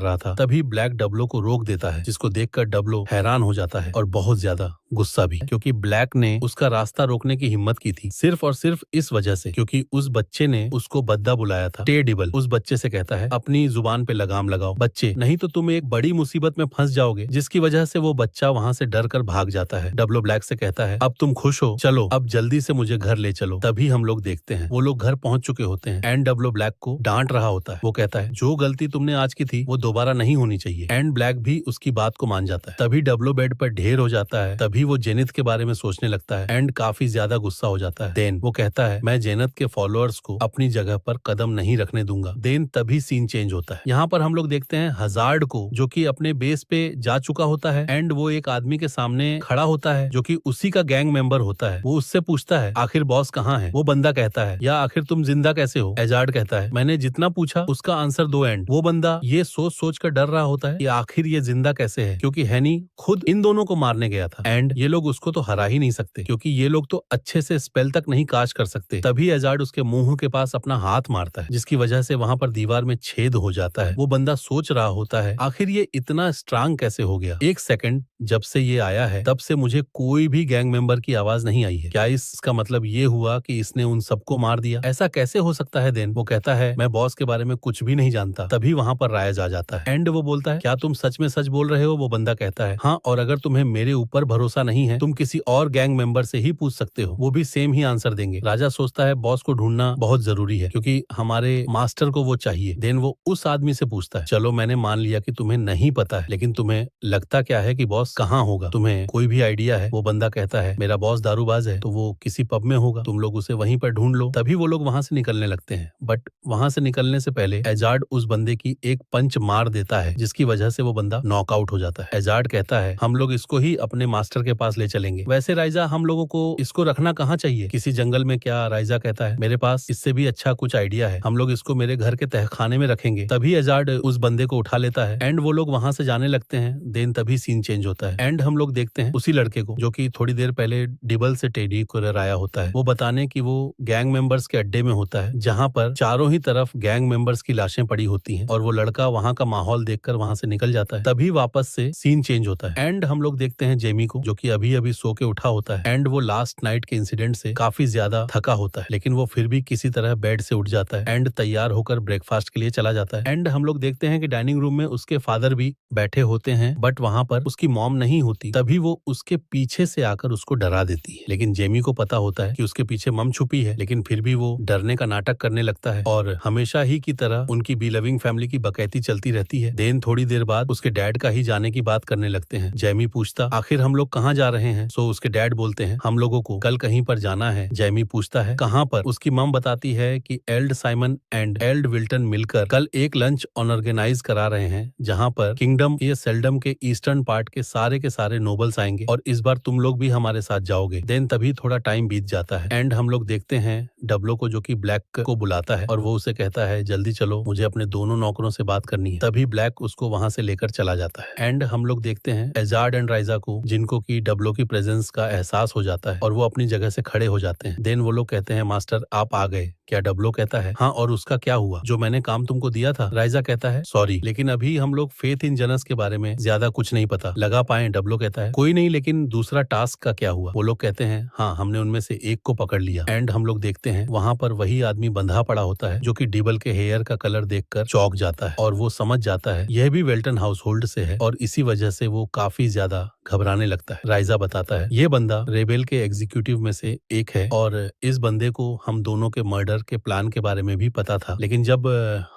रहा था। तभी ब्लैक डब्लो को रोक देता है, जिसको देखकर डब्लो हैरान हो जाता है और बहुत ज्यादा गुस्सा भी, क्योंकि ब्लैक ने उसका रास्ता रोकने की हिम्मत की थी सिर्फ और सिर्फ इस वजह से क्योंकि उस बच्चे ने उसको बद्दा बुलाया था। टेडिबल उस बच्चे से कहता है, अपनी जुबान पे लगाम लगाओ बच्चे, नहीं तो तुम एक बड़ी मुसीबत में फंस जाओगे, जिसकी वजह से वो बच्चा वहां से डर कर भाग जाता है। डब्लो ब्लैक से कहता है, अब तुम खुश हो, चलो अब जल्दी से मुझे घर ले चलो। तभी हम लोग देखते हैं वो लोग घर पहुंच चुके होते हैं एंड डब्लो ब्लैक को डांट रहा होता है। वो कहता है, जो गलती तुमने आज की थी वो दोबारा नहीं होनी चाहिए। एंड ब्लैक भी उसकी बात को मान जाता है। तभी डब्लो बेड पर ढेर हो जाता है। तभी वो जेनिथ के बारे में सोचने लगता है एंड काफी ज्यादा गुस्सा हो जाता है। देन वो कहता है, मैं जेनिथ के फॉलोअर्स को अपनी जगह पर कदम नहीं रखने दूंगा। देन तभी सीन चेंज होता है। यहाँ पर हम लोग देखते हैं हजार्ड को, जो कि अपने बेस पे जा चुका होता है एंड वो एक आदमी के सामने खड़ा होता है जो कि उसी का गैंग मेंबर होता है। वो उससे पूछता है, आखिर बॉस कहाँ है? वो बंदा कहता है, या आखिर तुम जिंदा कैसे हो? एजार्ड कहता है, मैंने जितना पूछा उसका आंसर दो। एंड वो बंदा ये सोच सोच कर डर रहा होता है कि आखिर ये जिंदा कैसे है, क्योंकि हैनी खुद इन दोनों को मारने गया था एंड ये लोग उसको तो हरा ही नहीं सकते, क्योंकि ये लोग तो अच्छे से स्पेल तक नहीं कास्ट कर सकते। तभी एजार्ड उसके मुंह के पास अपना हाथ मारता है, जिसकी वजह से वहां पर दीवार में छेद हो जाता है। वो बंदा सोच रहा होता है, आखिर ये इतना स्ट्रांग कैसे हो गया? एक सेकंड, जब से ये आया है तब से मुझे कोई भी गैंग मेंबर की आवाज नहीं आई है। क्या इसका मतलब ये हुआ कि इसने उन सबको मार दिया? ऐसा कैसे हो सकता है? देन वो कहता है, मैं बॉस के बारे में कुछ भी नहीं जानता। तभी वहां पर रायज आ जाता है एंड वो बोलता है, क्या तुम सच में सच बोल रहे हो? वो बंदा कहता है, हाँ, और अगर तुम्हें मेरे ऊपर भरोसा नहीं है, तुम किसी और गैंग मेंबर से ही पूछ सकते हो, वो भी सेम ही आंसर देंगे। राजा सोचता है बॉस को ढूंढना बहुत जरूरी है, क्योंकि हमारे मास्टर को वो चाहिए। देन वो उस आदमी से पूछता है, चलो मैंने मान लिया कि तुम्हें नहीं पता है, लेकिन तुम्हें लगता क्या है कि बॉस कहाँ होगा? तुम्हें कोई भी आइडिया है? वो बंदा कहता है, मेरा बॉस दारूबाज है, तो वो किसी पब में होगा, तुम लोग उसे वहीं पर ढूंढ लो। तभी वो लोग वहां से निकलने लगते हैं, बट वहां से निकलने से पहले एजार्ड उस बंदे की एक पंच मार देता है, जिसकी वजह से वो बंदा नॉकआउट हो जाता है। एजार्ड कहता है, हम लोग इसको ही अपने मास्टर के पास ले चलेंगे। वैसे राइजा, हम लोगों को इसको रखना कहाँ चाहिए? किसी जंगल में क्या? राइजा कहता है, मेरे पास इससे भी अच्छा कुछ आइडिया है, हम लोग इसको मेरे घर के तहखाने में रखेंगे। तभी एजार्ड उस बंदे को उठा लेता है एंड वो लोग वहां से जाने लगते हैं। देन तभी सीन चेंज होता है एंड हम लोग देखते हैं उसी लड़के को जो कि थोड़ी देर पहले डिबल से टेडी को आया होता है, वो बताने कि वो गैंग मेंबर्स के अड्डे में होता है, जहां पर चारों ही तरफ गैंग मेंबर्स की लाशें पड़ी होती हैं और वो लड़का वहां का माहौल देखकर वहां से निकल जाता है। तभी वापस से सीन चेंज होता है एंड हम लोग देखते हैं जेमी को, जो कि अभी अभी सो के उठा होता है एंड वो लास्ट नाइट के इंसिडेंट से काफी ज्यादा थका होता है, लेकिन वो फिर भी किसी तरह बेड से उठ जाता है एंड तैयार होकर ब्रेकफास्ट के लिए चला जाता है। एंड हम लोग देखते हैं कि डाइनिंग रूम में उसके फादर भी बैठे होते हैं, बट वहां पर उसकी मॉम नहीं होती। तभी वो उसके पीछे से आकर उसको डरा देती है, लेकिन जेमी को पता होता है कि उसके पीछे मम छुपी है, लेकिन फिर भी वो डरने का नाटक करने लगता है और हमेशा ही की तरह उनकी बी लविंग फैमिली की बकैती चलती रहती है। देन थोड़ी देर बाद उसके डैड का ही जाने की बात करने लगते हैं। जेमी पूछता, आखिर हम लोग कहाँ जा रहे हैं? सो उसके डैड बोलते हैं, हम लोगों को कल कहीं पर जाना है। जेमी पूछता है, कहाँ पर? उसकी मम बताती है कि Aled Simon and Aled Wilton मिलकर कल एक लंच ऑर्गेनाइज करा रहे हैं, जहाँ पर किंगडम ये सेल्डम के ईस्टर्न पार्ट के सारे नोबल्स आएंगे और इस बार तुम लोग भी हमारे साथ जाओगे। देन तभी थोड़ा टाइम बीत जाता है एंड हम लोग देखते हैं डब्लो को, जो कि ब्लैक को बुलाता है और वो उसे कहता है, जल्दी चलो, मुझे अपने दोनों नौकरों से बात करनी है। तभी ब्लैक उसको वहां से लेकर चला जाता है एंड हम लोग देखते हैं एजार्ड एंड राइजा को, जिनको की डब्लो की प्रेजेंस का एहसास हो जाता है और वो अपनी जगह से खड़े हो जाते हैं। देन वो लोग कहते हैं, मास्टर आप आ गए, क्या डब्लो कहता है हाँ, और उसका क्या हुआ? जो मैंने काम तुमको दिया था? राइजा कहता है सॉरी, लेकिन अभी हम लोग फेथ इन जनस के बारे में ज्यादा कुछ नहीं पता लगा पाए। डब्लो कहता है कोई नहीं, लेकिन दूसरा टास्क का क्या हुआ? वो लोग कहते हैं हाँ, हमने उनमें से एक को पकड़ लिया। एंड हम लोग देखते हैं वहाँ पर वही आदमी बंधा पड़ा होता है जो कि डिबल के हेयर का कलर देखकर चौंक जाता है और वो समझ जाता है यह भी वेल्टन हाउस होल्ड से है और इसी वजह से वो काफी ज्यादा घबराने लगता है। राइजा बताता है ये बंदा रेबेल के एग्जीक्यूटिव में से एक है और इस बंदे को हम दोनों के मर्डर के प्लान के बारे में भी पता था, लेकिन जब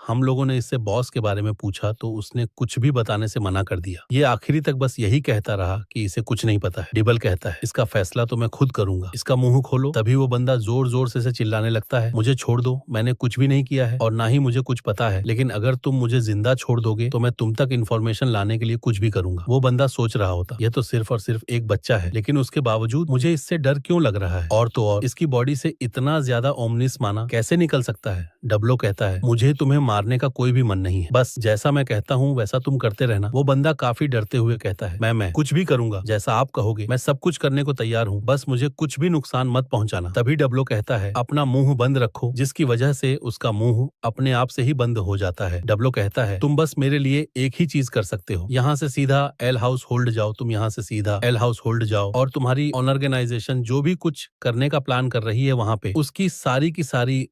हम लोगों ने इससे बॉस के बारे में पूछा तो उसने कुछ भी बताने से मना कर दिया। ये आखिरी तक बस यही कहता रहा कि इसे कुछ नहीं पता है। डिबल कहता है इसका फैसला तो मैं खुद करूंगा, इसका मुंह खोलो। तभी वो बंदा जोर जोर से चिल्लाने लगता है मुझे छोड़ दो, मैंने कुछ भी नहीं किया है और ना ही मुझे कुछ पता है, लेकिन अगर तुम मुझे जिंदा छोड़ दोगे तो मैं तुम तक इन्फॉर्मेशन लाने के लिए कुछ भी करूंगा। वो बंदा सोच रहा होता ये तो सिर्फ और सिर्फ एक बच्चा है, लेकिन उसके बावजूद मुझे इससे डर क्यों लग रहा है? और तो और इसकी बॉडी से इतना ज्यादा ओमनिस माना कैसे निकल सकता है? डब्लो कहता है मुझे तुम्हें मारने का कोई भी मन नहीं है, बस जैसा मैं कहता हूँ वैसा तुम करते रहना। वो बंदा काफी डरते हुए कहता है मैं कुछ भी करूंगा, जैसा आप कहोगे मैं सब कुछ करने को तैयार हूँ, बस मुझे कुछ भी नुकसान मत पहुंचाना। तभी डब्लो कहता है अपना मुंह बंद रखो, जिसकी वजह से उसका मुंह अपने आप से ही बंद हो जाता है। डब्लो कहता है तुम बस मेरे लिए एक ही चीज कर सकते हो, यहाँ से सीधा एल हाउस होल्ड जाओ, तुम यहाँ से सीधा एल हाउस होल्ड जाओ और तुम्हारी ऑर्गेनाइजेशन जो भी कुछ करने का प्लान कर रही है वहाँ पे उसकी सारी की सारी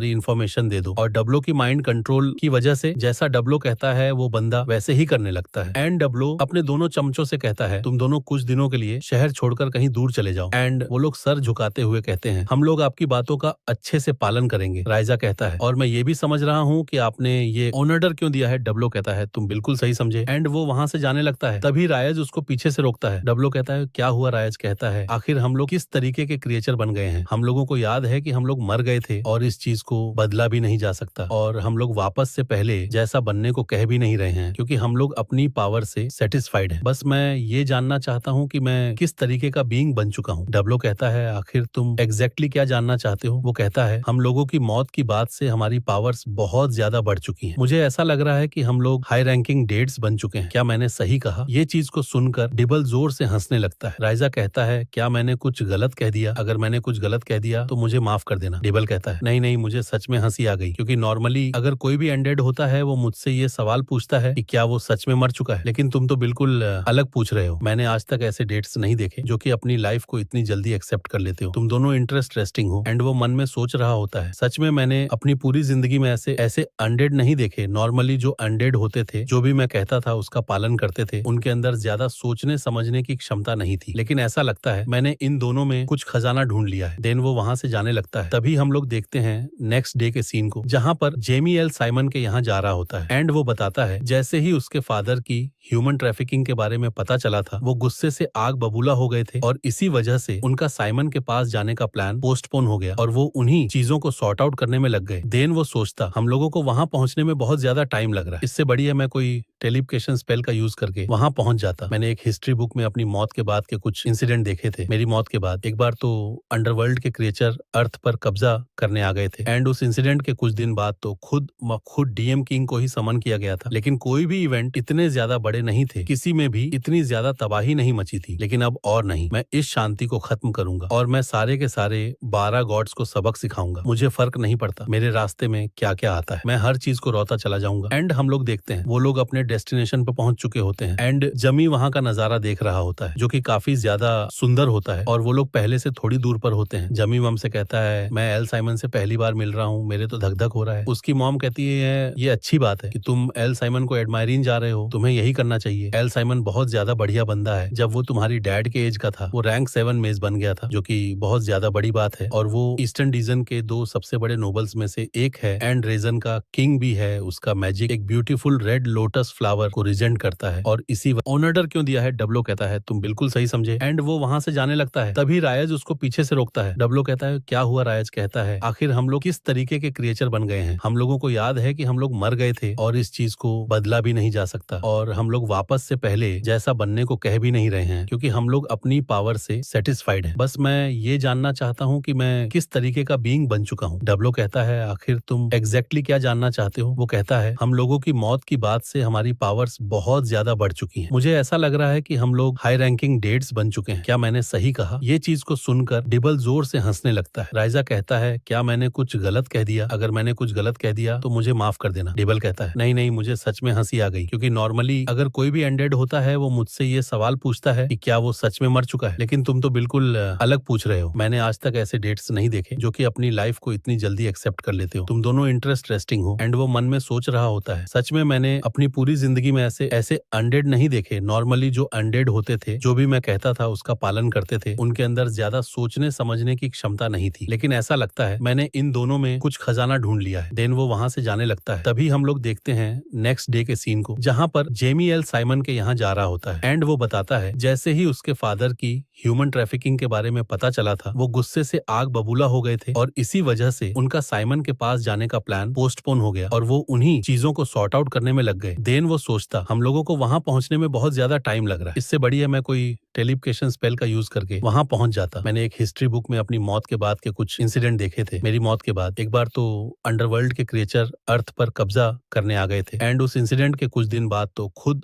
इंफॉर्मेशन दे दो। और डब्लो की माइंड कंट्रोल की वजह से जैसा डब्लो कहता है वो बंदा वैसे ही करने लगता है। एंड डब्लो अपने दोनों चमचों से कहता है तुम दोनों कुछ दिनों के लिए शहर छोड़कर कहीं दूर चले जाओ। एंड वो लोग सर झुकाते हुए कहते हैं हम लोग आपकी बातों का अच्छे से पालन करेंगे। राइजा कहता है और मैं ये भी समझ रहा हूँ कि आपने ये ऑर्डर क्यों दिया है। डब्लो कहता है तुम बिल्कुल सही समझे। एंड वो वहां से जाने लगता है, तभी रायज उसको पीछे से रोकता है। डब्लो कहता है क्या हुआ? रायज कहता है आखिर हम लोग किस तरीके के क्रिएचर बन गए हैं? हम लोगों को याद है कि हम लोग मर गए थे और इस चीज को बदला भी नहीं जा सकता और हम लोग वापस से पहले जैसा बनने को कह भी नहीं रहे हैं क्योंकि हम लोग अपनी पावर से सेटिस्फाइड हैं। बस मैं ये जानना चाहता हूँ कि मैं किस तरीके का बीइंग बन चुका हूँ। डब्लो कहता है आखिर तुम एग्जैक्टली क्या जानना चाहते हो? वो कहता है हम लोगों की मौत की बात से हमारी पावर्स बहुत ज्यादा बढ़ चुकी हैं। मुझे ऐसा लग रहा है कि हम लोग हाई रैंकिंग डेट्स बन चुके हैं। क्या मैंने सही कहा? ये चीज को सुनकर डिबल जोर से हंसने लगता है। राइजा कहता है क्या मैंने कुछ गलत कह दिया? अगर मैंने कुछ गलत कह दिया तो मुझे माफ कर देना। डिबल कहता है नहीं नहीं, मुझे सच में हंसी आ गई क्योंकि नॉर्मली अगर कोई भी अनडेड होता है वो मुझसे ये सवाल पूछता है कि क्या वो सच में मर चुका है, लेकिन तुम तो बिल्कुल अलग पूछ रहे हो। मैंने आज तक ऐसे डेट्स नहीं देखे जो कि अपनी लाइफ को इतनी जल्दी एक्सेप्ट कर लेते हो। तुम दोनों इंटरेस्ट रेस्टिंग हो। एंड वो मन में सोच रहा होता है सच में मैंने अपनी पूरी जिंदगी में ऐसे अनडेड नहीं देखे। नॉर्मली जो अनडेड होते थे, जो भी मैं कहता था उसका पालन करते थे, उनके अंदर ज्यादा सोचने समझने की क्षमता नहीं थी, लेकिन ऐसा लगता है मैंने इन दोनों में कुछ खजाना ढूंढ लिया है। देन वो वहां से जाने लगता है। तभी हम लोग देखते हैं नेक्स्ट डे के सीन को, जहां पर जेमी एल साइमन के यहाँ जा रहा होता है। एंड वो बताता है जैसे ही उसके फादर की ह्यूमन ट्रैफिकिंग के बारे में पता चला था, वो गुस्से से आग बबूला हो गए थे और इसी वजह से उनका साइमन के पास जाने का प्लान पोस्टपोन हो गया और वो उन्हीं चीजों को सॉर्ट आउट करने में लग गए। देन वो सोचता हम लोगों को वहां पहुंचने में बहुत ज्यादा टाइम लग रहा है, इससे बढ़िया मैं कोई टेलीपोकेशन स्पेल का यूज करके वहां पहुंच जाता। मैंने एक हिस्ट्री बुक में अपनी मौत के बाद के कुछ इंसिडेंट देखे थे। मेरी मौत के बाद एक बार तो अंडरवर्ल्ड के क्रिएचर अर्थ पर कब्जा करने आ गए थे एंड उस इंसिडेंट के कुछ दिन बाद तो खुद डीएम किंग को ही समन किया गया था, लेकिन कोई भी इवेंट इतने ज्यादा बड़े नहीं थे, किसी में भी इतनी ज्यादा तबाही नहीं मची थी। लेकिन अब और नहीं, मैं इस शांति को खत्म करूंगा और मैं सारे के सारे 12 गॉड्स को सबक सिखाऊंगा। मुझे फर्क नहीं पड़ता मेरे रास्ते में क्या क्या आता है, मैं हर चीज को रोता चला जाऊंगा। एंड हम लोग देखते हैं वो लोग अपने डेस्टिनेशन पर पहुंच चुके होते हैं एंड जमी वहां का नजारा देख रहा होता है जो कि काफी ज्यादा सुंदर होता है और वो लोग पहले से थोड़ी दूर पर होते हैं। जमी मम से कहता है मैं एल साइमन से पहली बार मिल रहा हूँ, मेरे तो धक धक हो रहा है। उसकी मॉम कहती है ये अच्छी बात है कि तुम एल साइमन को एडमायरिंग जा रहे हो, तुम्हें यही करना चाहिए। एल साइमन बहुत ज्यादा बढ़िया बंदा है। जब वो तुम्हारी डैड के एज का था वो रैंक 7 मेज बन गया था, जो कि बहुत ज्यादा बड़ी बात है और वो ईस्टर्न रीजन के 2 सबसे बड़े नोबल्स में से एक है एंड रीजन का किंग भी है। उसका मैजिक एक ब्यूटीफुल रेड लोटस फ्लावर को रिजेंट करता है और इसी ऑनर क्यों दिया है। डब्लो कहता है तुम बिल्कुल सही समझे। एंड वो वहां से जाने लगता है। तभी रायज उसको पीछे से रोकता है। डब्लो कहता है क्या हुआ? रायज कहता है आखिर हम लोग किस तरीके के क्रिएचर बन गए हैं? हम लोगों को याद है कि हम लोग मर गए थे और इस चीज को बदला भी नहीं जा सकता और हम लोग वापस से पहले जैसा बनने को कह भी नहीं रहे हैं क्योंकि हम लोग अपनी पावर से सेटिस्फाइड हैं। बस मैं ये जानना चाहता हूँ कि मैं किस तरीके का बीइंग बन चुका हूँ। डब्लो कहता है आखिर तुम एग्जैक्टली क्या जानना चाहते हो? वो कहता है हम लोगों की मौत की बात से हमारी हमारी पावर्स बहुत ज्यादा बढ़ चुकी हैं। मुझे ऐसा लग रहा है कि हम लोग हाई रैंकिंग डेट्स बन चुके हैं। क्या मैंने सही कहा? ये चीज को सुनकर डिबल जोर से हंसने लगता है। राइजा कहता है, क्या मैंने कुछ गलत कह दिया? अगर मैंने कुछ गलत कह दिया तो मुझे माफ कर देना। डिबल कहता है, नहीं नहीं, मुझे सच में हंसी आ गई, क्योंकि नॉर्मली अगर कोई भी अनडेड होता है वो मुझसे ये सवाल पूछता है कि क्या वो सच में मर चुका है, लेकिन तुम तो बिल्कुल अलग पूछ रहे हो। मैंने आज तक ऐसे डेट्स नहीं देखे जो कि अपनी लाइफ को इतनी जल्दी एक्सेप्ट कर लेते हो। तुम दोनों इंटरेस्टिंग हो। एंड वो मन में सोच रहा होता है, सच में मैंने अपनी पूरी जिंदगी में ऐसे अनडेड नहीं देखे। नॉर्मली जो अनडेड होते थे, जो भी मैं कहता था उसका पालन करते थे, उनके अंदर ज्यादा सोचने समझने की क्षमता नहीं थी। लेकिन ऐसा लगता है मैंने इन दोनों में कुछ खजाना ढूंढ लिया है। देन वो वहां से जाने लगता है। तभी हम लोग देखते हैं नेक्स्ट डे के सीन को, जहां पर जेमी एल साइमन के यहाँ जा रहा होता है। एंड वो बताता है जैसे ही उसके फादर की ह्यूमन ट्रैफिकिंग के बारे में पता चला था, वो गुस्से से आग बबूला हो गए थे और इसी वजह से उनका साइमन के पास जाने का प्लान पोस्टपोन हो गया और वो उन्हीं चीजों को सॉर्ट आउट करने में लग गए। देन वो सोचता, हम लोगों को वहां पहुंचने में बहुत ज्यादा टाइम लग रहा है, इससे बढ़िया मैं कोई टेलीपोकेशन स्पेल का यूज करके वहां पहुंच जाता। मैंने एक हिस्ट्री बुक में अपनी मौत के बाद के कुछ इंसिडेंट देखे थे। मेरी मौत के बाद एक बार तो अंडरवर्ल्ड के क्रिएचर अर्थ पर कब्जा करने आ गए थे। एंड उस इंसिडेंट के कुछ दिन बाद तो खुद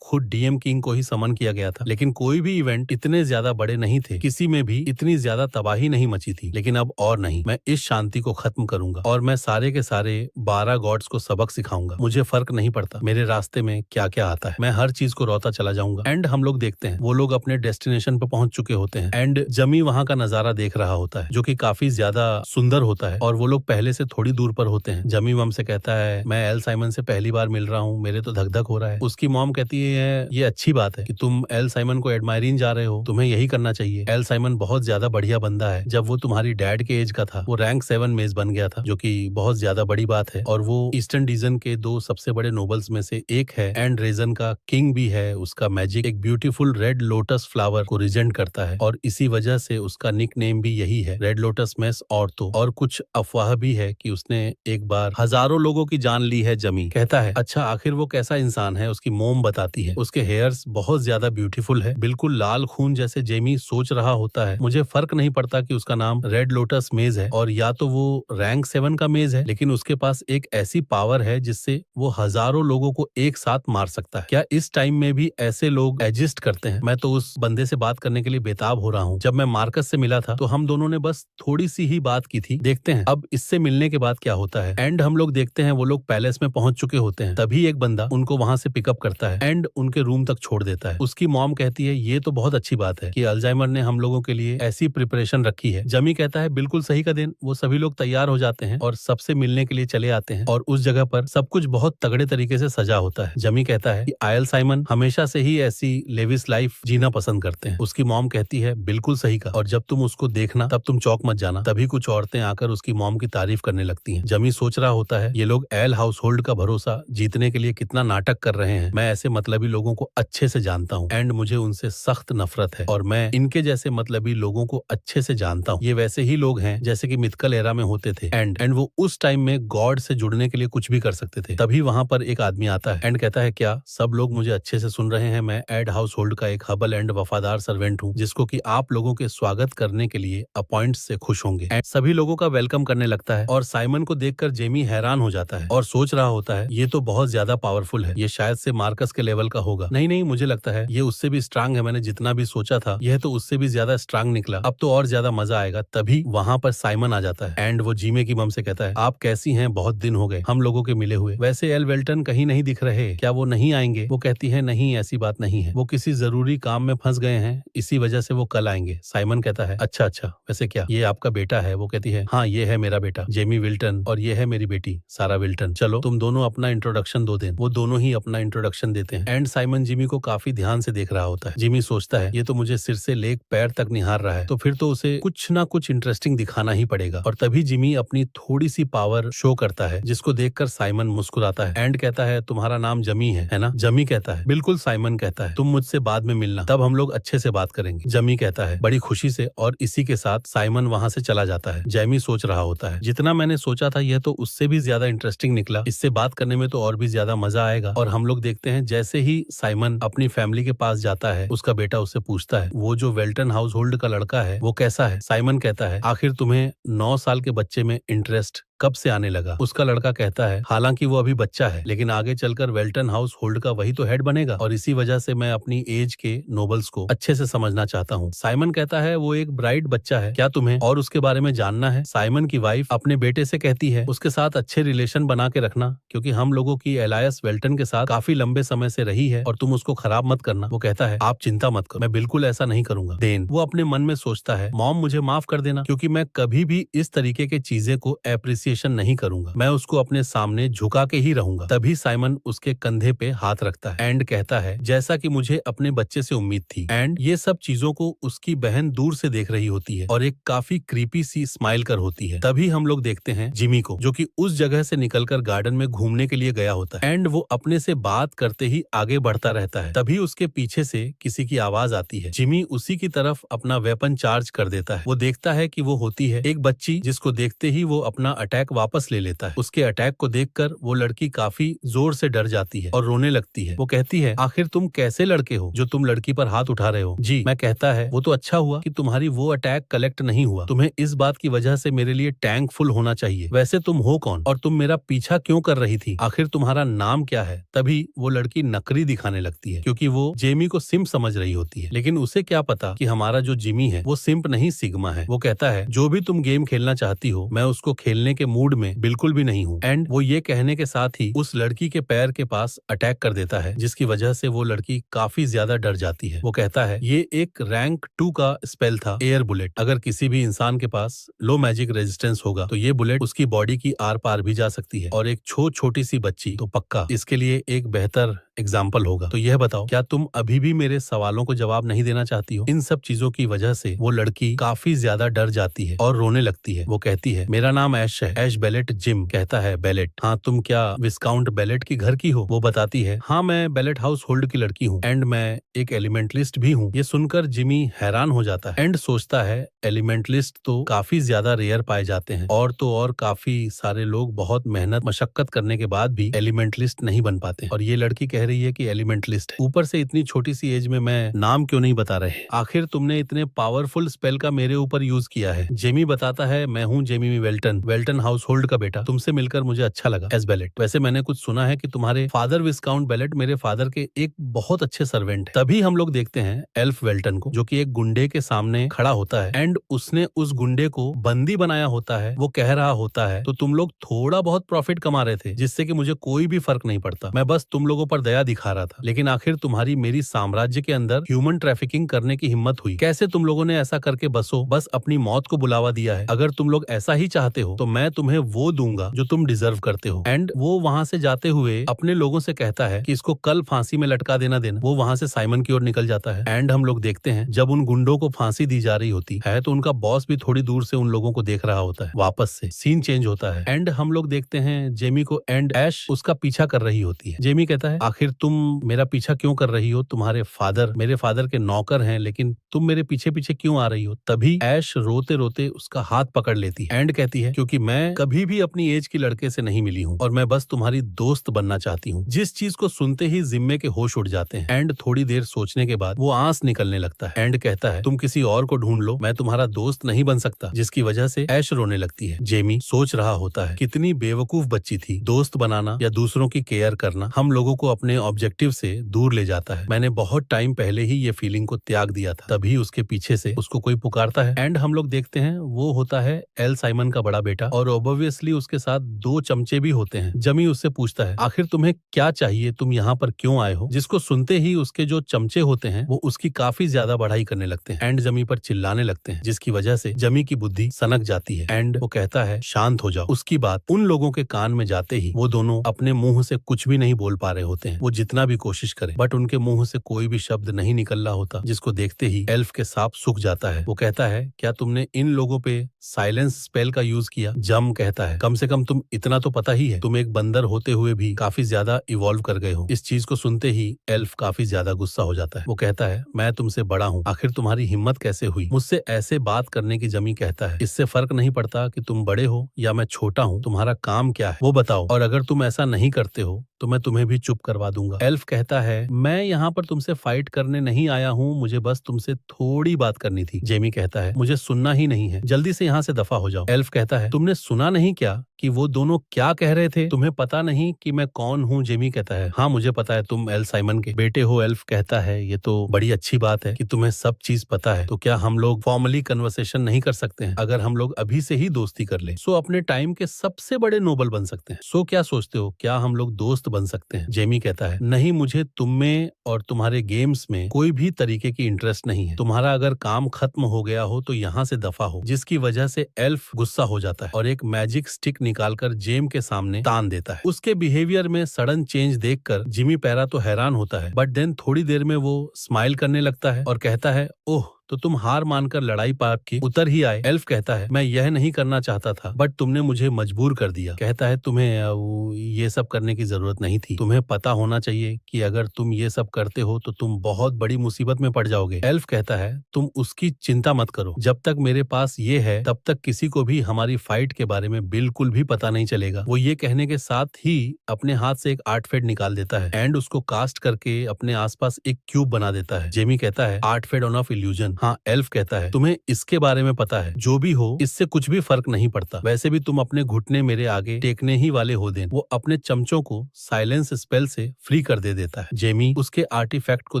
डीएम किंग को ही समन किया गया था। लेकिन कोई भी इवेंट इतने ज्यादा बड़े नहीं थे, किसी में भी इतनी ज्यादा तबाही नहीं मची थी। लेकिन अब और नहीं, मैं इस शांति को खत्म करूंगा और मैं सारे के सारे 12 गॉड्स को सबक सिखाऊंगा। मुझे फर्क नहीं पड़ता मेरे रास्ते में क्या क्या आता है, मैं हर चीज को रोता चला जाऊंगा। एंड हम लोग देखते हैं वो लोग अपने डेस्टिनेशन पर पहुंच चुके होते हैं। एंड जमी वहां का नजारा देख रहा होता है, जो कि काफी ज्यादा सुंदर होता है। और वो लोग पहले से थोड़ी दूर पर होते हैं। जमी मम से कहता है, मैं एल साइमन से पहली बार मिल रहा हूँ, मेरे तो धक धक हो रहा है। उसकी मॉम कहती है, ये अच्छी बात है कि तुम एल साइमन को एडमायरिंग जा रहे हो, तुम्हें यही करना चाहिए। एल साइमन बहुत ज्यादा बढ़िया बंदा है। जब वो तुम्हारी डैड के एज का था, वो रैंक 7 मेज बन गया था, जो कि बहुत ज्यादा बड़ी बात है। और वो ईस्टर्न डिवीजन के 2 सबसे बड़े नोबल्स में से एक है एंड रीजन का किंग भी है। उसका मैजिक एक ब्यूटीफुल रेड लोटस फ्लावर को रिजेंट करता है और इसी वजह से उसका निक नेम भी यही है, रेड लोटस मेस। और तो और कुछ अफवाह भी है कि उसने एक बार हजारों लोगों की जान ली है। जमी कहता है, अच्छा आखिर वो कैसा इंसान है? उसकी मोम बताती है, उसके हेयर्स बहुत ज्यादा ब्यूटीफुल है, बिल्कुल लाल खून जैसे। जेमी सोच रहा होता है, मुझे फर्क नहीं पड़ता कि उसका नाम रेड लोटस मेज है और या तो वो रैंक 7 का मेज है, लेकिन उसके पास एक ऐसी पावर है जिससे वो हजारों लोगों को एक साथ मार सकता है। क्या इस टाइम में भी ऐसे लोग एग्जिस्ट करते हैं? मैं तो उस बंदे से बात करने के लिए बेताब हो रहा हूँ। जब मैं मार्कस से मिला था तो हम दोनों ने बस थोड़ी सी ही बात की थी, देखते हैं अब इससे मिलने के बाद क्या होता है। एंड हम लोग देखते हैं वो लोग पैलेस में पहुंच चुके होते हैं। तभी एक बंदा उनको वहां से पिकअप करता है एंड उनके रूम तक छोड़ देता है। उसकी मॉम कहती है, ये तो बहुत अच्छी बात है कि अल्जाइमर ने हम लोगों के लिए ऐसी प्रिपरेशन रखी है। जमी कहता है, बिल्कुल सही का दिन। वो सभी लोग तैयार हो जाते हैं और सबसे मिलने के लिए चले आते हैं और उस जगह पर सब कुछ बहुत तगड़े तरीके से सजा होता है। जमी कहता है कि आयल साइमन हमेशा से ही ऐसी लेविस लाइफ जीना पसंद करते हैं। उसकी मॉम कहती है, बिल्कुल सही का, और जब तुम उसको देखना तब तुम चौक मत जाना। तभी कुछ औरतें आकर उसकी मॉम की तारीफ करने लगती हैं। जमी सोच रहा होता है, ये लोग एल हाउस होल्ड का भरोसा जीतने के लिए कितना नाटक कर रहे हैं। मैं ऐसे मतलबी लोगों को अच्छे से जानता हूँ एंड मुझे उनसे सख्त नफरत है और मैं इनके जैसे मतलबी लोगों को अच्छे से जानता हूँ। ये वैसे ही लोग हैं जैसे कि मिथकल एरा में होते थे एंड वो उस टाइम में गॉड से जुड़ने के लिए कुछ भी कर सकते थे। तभी वहां पर एक आदमी आता है एंड कहता है, क्या सब लोग मुझे अच्छे से सुन रहे हैं? मैं एड हाउस होल्ड का एक हबल एंड वफादार सर्वेंट हूँ, जिसको कि आप लोगों के स्वागत करने के लिए अपॉइंट से खुश होंगे। एंड सभी लोगों का वेलकम करने लगता है और साइमन को देखकर जेमी हैरान हो जाता है और सोच रहा होता है, ये तो बहुत ज्यादा पावरफुल है, ये शायद से मार्कस के लेवल का होगा। नहीं नहीं, मुझे लगता है ये उससे भी स्ट्रांग है। मैंने जितना भी सोचा था यह तो उससे भी ज्यादा स्ट्रांग निकला। अब तो और ज्यादा मजा आएगा। तभी वहां पर साइमन आ जाता है एंड वो जीमे की मम से कहता है, आप कैसी हैं? बहुत दिन हो गए हम लोगों के मिले हुए। वैसे एल वेल्टन कहीं नहीं दिख रहे, क्या वो नहीं आएंगे? वो कहती है, नहीं ऐसी बात नहीं है, वो किसी जरूरी काम में फंस गए हैं, इसी वजह से वो कल आएंगे। साइमन कहता है, अच्छा अच्छा, वैसे क्या ये आपका बेटा है? वो कहती है, हाँ ये है मेरा बेटा जेमी विल्टन और ये है मेरी बेटी सारा विल्टन। चलो तुम दोनों अपना इंट्रोडक्शन दो। दिन वो दोनों ही अपना इंट्रोडक्शन देते हैं एंड साइमन जिमी को काफी ध्यान से देख रहा होता है। जिमी सोचता है, ये तो मुझे सिर से लेकर पैर तक निहार रहा है, तो फिर तो उसे कुछ ना कुछ इंटरेस्टिंग दिखाना ही पड़ेगा। और तभी जिमी अपनी थोड़ी सी पावर शो करता है, जिसको देखकर साइमन मुस्कुराता है एंड कहता है, तुम्हारा नाम जमी है ना? जमी कहता है, बिल्कुल। साइमन कहता है, तुम मुझसे बाद में मिलना, तब हम लोग अच्छे से बात करेंगे। जमी कहता है, बड़ी खुशी से। और इसी के साथ साइमन वहां से चला जाता है। जेमी सोच रहा होता है, जितना मैंने सोचा था यह तो उससे भी ज्यादा इंटरेस्टिंग निकला, इससे बात करने में तो और भी ज्यादा मजा आएगा। और हम लोग देखते हैं जैसे ही साइमन अपनी फैमिली के पास जाता है, उसका बेटा उससे पूछता है, वो जो वेल्टन हाउस होल्ड का लड़का है वो कैसा है? साइमन कहता है, आखिर तुम्हें 9 साल के बच्चे में इंटरेस्ट कब से आने लगा? उसका लड़का कहता है हालांकि वो अभी बच्चा है, लेकिन आगे चलकर वेल्टन हाउस होल्ड का वही तो हेड बनेगा और इसी वजह से मैं अपनी एज के नोबल्स को अच्छे से समझना चाहता हूँ। साइमन कहता है वो एक ब्राइट बच्चा है, क्या तुम्हें और उसके बारे में जानना है? साइमन की वाइफ अपने बेटे से कहती है उसके साथ अच्छे रिलेशन बना के रखना, क्योंकि हम लोगों की एलायस वेल्टन के साथ काफी लंबे समय से रही है और तुम उसको खराब मत करना। वो कहता है आप चिंता मत करो, मैं बिल्कुल ऐसा नहीं करूंगा। देन वो अपने मन में सोचता है मॉम मुझे माफ कर देना, क्योंकि मैं कभी भी इस तरीके के चीजें को एप्रिसिएशन नहीं करूंगा, मैं उसको अपने सामने झुका के ही रहूंगा। तभी साइमन उसके कंधे पे हाथ रखता है एंड कहता है जैसा कि मुझे अपने बच्चे से उम्मीद थी। एंड ये सब चीजों को उसकी बहन दूर से देख रही होती है और एक काफी क्रीपी सी स्माइल कर होती है। तभी हम लोग देखते हैं जिमी को, जो कि उस जगह से निकलकर गार्डन में घूमने के लिए गया होता है एंड वो अपने से बात करते ही आगे बढ़ता रहता है। तभी उसके पीछे से किसी की आवाज आती है। जिमी उसी की तरफ अपना वेपन चार्ज कर देता है। वो देखता है कि वो होती है एक बच्ची, जिसको देखते ही वो अपना अटैक वापस ले लेता है। उसके अटैक को देखकर वो लड़की काफी जोर से डर जाती है और रोने लगती है। वो कहती है आखिर तुम कैसे लड़के हो जो तुम लड़की पर हाथ उठा रहे हो? जी मैं कहता है वो तो अच्छा हुआ कि तुम्हारी वो अटैक कलेक्ट नहीं हुआ, तुम्हें इस बात की वजह से मेरे लिए टैंक फुल होना चाहिए। वैसे तुम हो कौन और तुम मेरा पीछा क्यों कर रही थी? आखिर तुम्हारा नाम क्या है? तभी वो लड़की नकरी दिखाने लगती है, क्योंकि वो जेमी को सिम्प समझ रही होती है, लेकिन उसे क्या पता कि हमारा जो जिमी है वो सिम्प नहीं सिग्मा है। वो कहता है जो भी तुम गेम खेलना चाहती हो मैं उसको खेलने के मूड में बिल्कुल भी नहीं हूँ। एंड वो ये कहने के साथ ही उस लड़की के पैर के पास अटैक कर देता है, जिसकी वजह से वो लड़की काफी ज्यादा डर जाती है। वो कहता है ये एक रैंक 2 का स्पेल था, एयर बुलेट। अगर किसी भी इंसान के पास लो मैजिक रेजिस्टेंस होगा तो ये बुलेट उसकी बॉडी की आर पार भी जा सकती है, और एक छोटी सी बच्ची तो पक्का इसके लिए एक बेहतर एग्जाम्पल होगा। तो यह बताओ क्या तुम अभी भी मेरे सवालों को जवाब नहीं देना चाहती हो? इन सब चीजों की वजह से वो लड़की काफी ज्यादा डर जाती है और रोने लगती है। वो कहती है मेरा नाम ऐश है, ऐश बेलेट। जिम कहता है बेलेट, हाँ तुम क्या विस्काउंट बेलेट की घर की हो? वो बताती है हाँ मैं बेलेट हाउस होल्ड की लड़की हूँ एंड मैं एक एलिमेंटलिस्ट भी हूँ। ये सुनकर जिमी हैरान हो जाता है एंड सोचता है एलिमेंटलिस्ट तो काफी ज्यादा रेयर पाए जाते हैं, और तो और काफी सारे लोग बहुत मेहनत मशक्कत करने के बाद भी एलिमेंटलिस्ट नहीं बन पाते, और ये लड़की कह रही है कि एलिमेंटलिस्ट है। ऊपर से इतनी छोटी सी एज में मैं नाम क्यों नहीं बता रहे? आखिर तुमने इतने पावरफुल स्पेल का मेरे ऊपर यूज किया है। जेमी बताता है मैं हूँ जेमी वेल्टन, वेल्टन हाउस होल्ड का बेटा। तुमसे मिलकर मुझे अच्छा लगा एस बेलेट। वैसे मैंने कुछ सुना है कि तुम्हारे फादर विस्काउंट बेलेट मेरे फादर के एक बहुत अच्छे सर्वेंट है। तभी हम लोग देखते हैं एल्फ वेल्टन को, जो कि एक गुंडे के सामने खड़ा होता है एंड उसने उस गुंडे को बंदी बनाया होता है। वो कह रहा होता है तो तुम लोग थोड़ा बहुत प्रॉफिट कमा रहे थे, जिससे कि मुझे कोई भी फर्क नहीं पड़ता, मैं बस तुम लोगों पर दया दिखा रहा था। लेकिन आखिर तुम्हारी मेरी साम्राज्य के अंदर ह्यूमन ट्रैफिकिंग करने की हिम्मत हुई कैसे? तुम लोगों ने ऐसा करके बस अपनी मौत को बुलावा दिया है। अगर तुम लोग ऐसा ही चाहते हो तो मैं तुम्हें वो दूंगा जो तुम डिजर्व करते हो। एंड वो वहां से जाते हुए अपने लोगों से कहता है कि इसको कल फांसी में लटका देना। वो वहां से साइमन की ओर निकल जाता है एंड हम लोग देखते हैं जब उन गुंडों को फांसी दी जा रही होती है तो उनका बॉस भी थोड़ी दूर से उन लोगों को देख रहा होता है। वापस से सीन चेंज होता है एंड हम लोग देखते हैं जेमी को एंड ऐश उसका पीछा कर रही होती है। जेमी कहता है आखिर तुम मेरा पीछा क्यों कर रही हो? तुम्हारे फादर मेरे फादर के नौकर हैं, लेकिन तुम मेरे पीछे पीछे क्यों आ रही हो? तभी ऐश रोते रोते उसका हाथ पकड़ लेती है एंड कहती है क्योंकि मैं कभी भी अपनी एज की लड़के से नहीं मिली हूँ और मैं बस तुम्हारी दोस्त बनना चाहती हूँ। जिस चीज को सुनते ही जिम्मे के होश उड़ जाते हैं एंड थोड़ी देर सोचने के बाद वो आंस निकलने लगता है एंड कहता है तुम किसी और को ढूंढ लो, मैं तुम्हारा दोस्त नहीं बन सकता, जिसकी वजह से ऐश रोने लगती है। जेमी सोच रहा होता है कितनी बेवकूफ बच्ची थी, दोस्त बनाना या दूसरों की केयर करना हम लोगों को अपने ऑब्जेक्टिव से दूर ले जाता है। मैंने बहुत टाइम पहले ही ये फीलिंग को त्याग दिया था। तभी उसके पीछे से उसको कोई पुकारता है एंड हम लोग देखते हैं वो होता है एल साइमन का बड़ा बेटा, और ऑब्वियसली उसके साथ 2 चमचे भी होते हैं। जमी उससे पूछता है आखिर तुम्हें क्या चाहिए, तुम यहाँ पर क्यों आए हो? जिसको सुनते ही उसके जो चमचे होते हैं वो उसकी काफी ज्यादा बढ़ाई करने लगते हैं एंड जमी पर चिल्लाने लगते हैं, जिसकी वजह से जमी की बुद्धि सनक जाती है एंड वो कहता है शांत हो जाओ। उसकी बात उन लोगों के कान में जाते ही वो दोनों अपने मुंह से कुछ भी नहीं बोल पा रहे होते हैं। वो जितना भी कोशिश करे बट उनके मुंह से कोई भी शब्द नहीं निकल रहा होता, जिसको देखते ही एल्फ के सांप सूख जाता है। वो कहता है क्या तुमने इन लोगों पे साइलेंस स्पेल का यूज किया? जम कहता है कम से कम तुम इतना तो पता ही है, तुम एक बंदर होते हुए भी काफी ज्यादा इवॉल्व कर गए हो। इस चीज को सुनते ही एल्फ काफी ज्यादा गुस्सा हो जाता है। वो कहता है मैं तुमसे बड़ा हूँ, आखिर तुम्हारी हिम्मत कैसे हुई मुझसे ऐसे बात करने की? जमी कहता है इससे फर्क नहीं पड़ता कि तुम बड़े हो या मैं छोटा हूँ, तुम्हारा काम क्या है वो बताओ, और अगर तुम ऐसा नहीं करते हो तो मैं तुम्हें भी चुप करवा करवा दूंगा। एल्फ कहता है मैं यहाँ पर तुमसे फाइट करने नहीं आया हूँ, मुझे बस तुमसे थोड़ी बात करनी थी। जेमी कहता है मुझे सुनना ही नहीं है, जल्दी से यहाँ से दफा हो जाओ। एल्फ कहता है तुमने सुना नहीं क्या कि वो दोनों क्या कह रहे थे? तुम्हें पता नहीं कि मैं कौन हूँ? जेमी कहता है हाँ मुझे पता है, तुम एल साइमन के बेटे हो। एल्फ कहता है ये तो बड़ी अच्छी बात है कि तुम्हें सब चीज पता है, तो क्या हम लोग फॉर्मली कन्वर्सेशन नहीं कर सकते हैं? अगर हम लोग अभी से ही दोस्ती कर ले सो अपने टाइम के सबसे बड़े नोबल बन सकते हैं। सो क्या सोचते हो, क्या हम लोग दोस्त बन सकते हैं? जेमी कहता है नहीं, मुझे तुम में और तुम्हारे गेम्स में कोई भी तरीके की इंटरेस्ट नहीं है। तुम्हारा अगर काम खत्म हो गया हो तो यहाँ से दफा हो। जिसकी वजह से एल्फ गुस्सा हो जाता है और एक मैजिक स्टिक निकालकर जेम के सामने तान देता है। उसके बिहेवियर में सडन चेंज देखकर जिमी पैरा तो हैरान होता है, बट देन थोड़ी देर में वो स्माइल करने लगता है और कहता है ओह तो तुम हार मानकर लड़ाई पाप की उतर ही आए। एल्फ कहता है मैं यह नहीं करना चाहता था, बट तुमने मुझे मजबूर कर दिया। कहता है तुम्हें ये सब करने की जरूरत नहीं थी, तुम्हें पता होना चाहिए कि अगर तुम ये सब करते हो तो तुम बहुत बड़ी मुसीबत में पड़ जाओगे। एल्फ कहता है तुम उसकी चिंता मत करो, जब तक मेरे पास ये है तब तक किसी को भी हमारी फाइट के बारे में बिल्कुल भी पता नहीं चलेगा। वो ये कहने के साथ ही अपने हाथ से एक आर्टफेड निकाल देता है एंड उसको कास्ट करके अपने आसपास एक क्यूब बना देता है। जेमी कहता है आर्टफेड ऑन ऑफ इल्यूजन। हाँ, एल्फ कहता है तुम्हें इसके बारे में पता है, जो भी हो इससे कुछ भी फर्क नहीं पड़ता, वैसे भी तुम अपने घुटने मेरे आगे टेकने ही वाले हो। देन वो अपने चमचों को साइलेंस स्पेल से फ्री कर देता है। जेमी उसके आर्टिफैक्ट को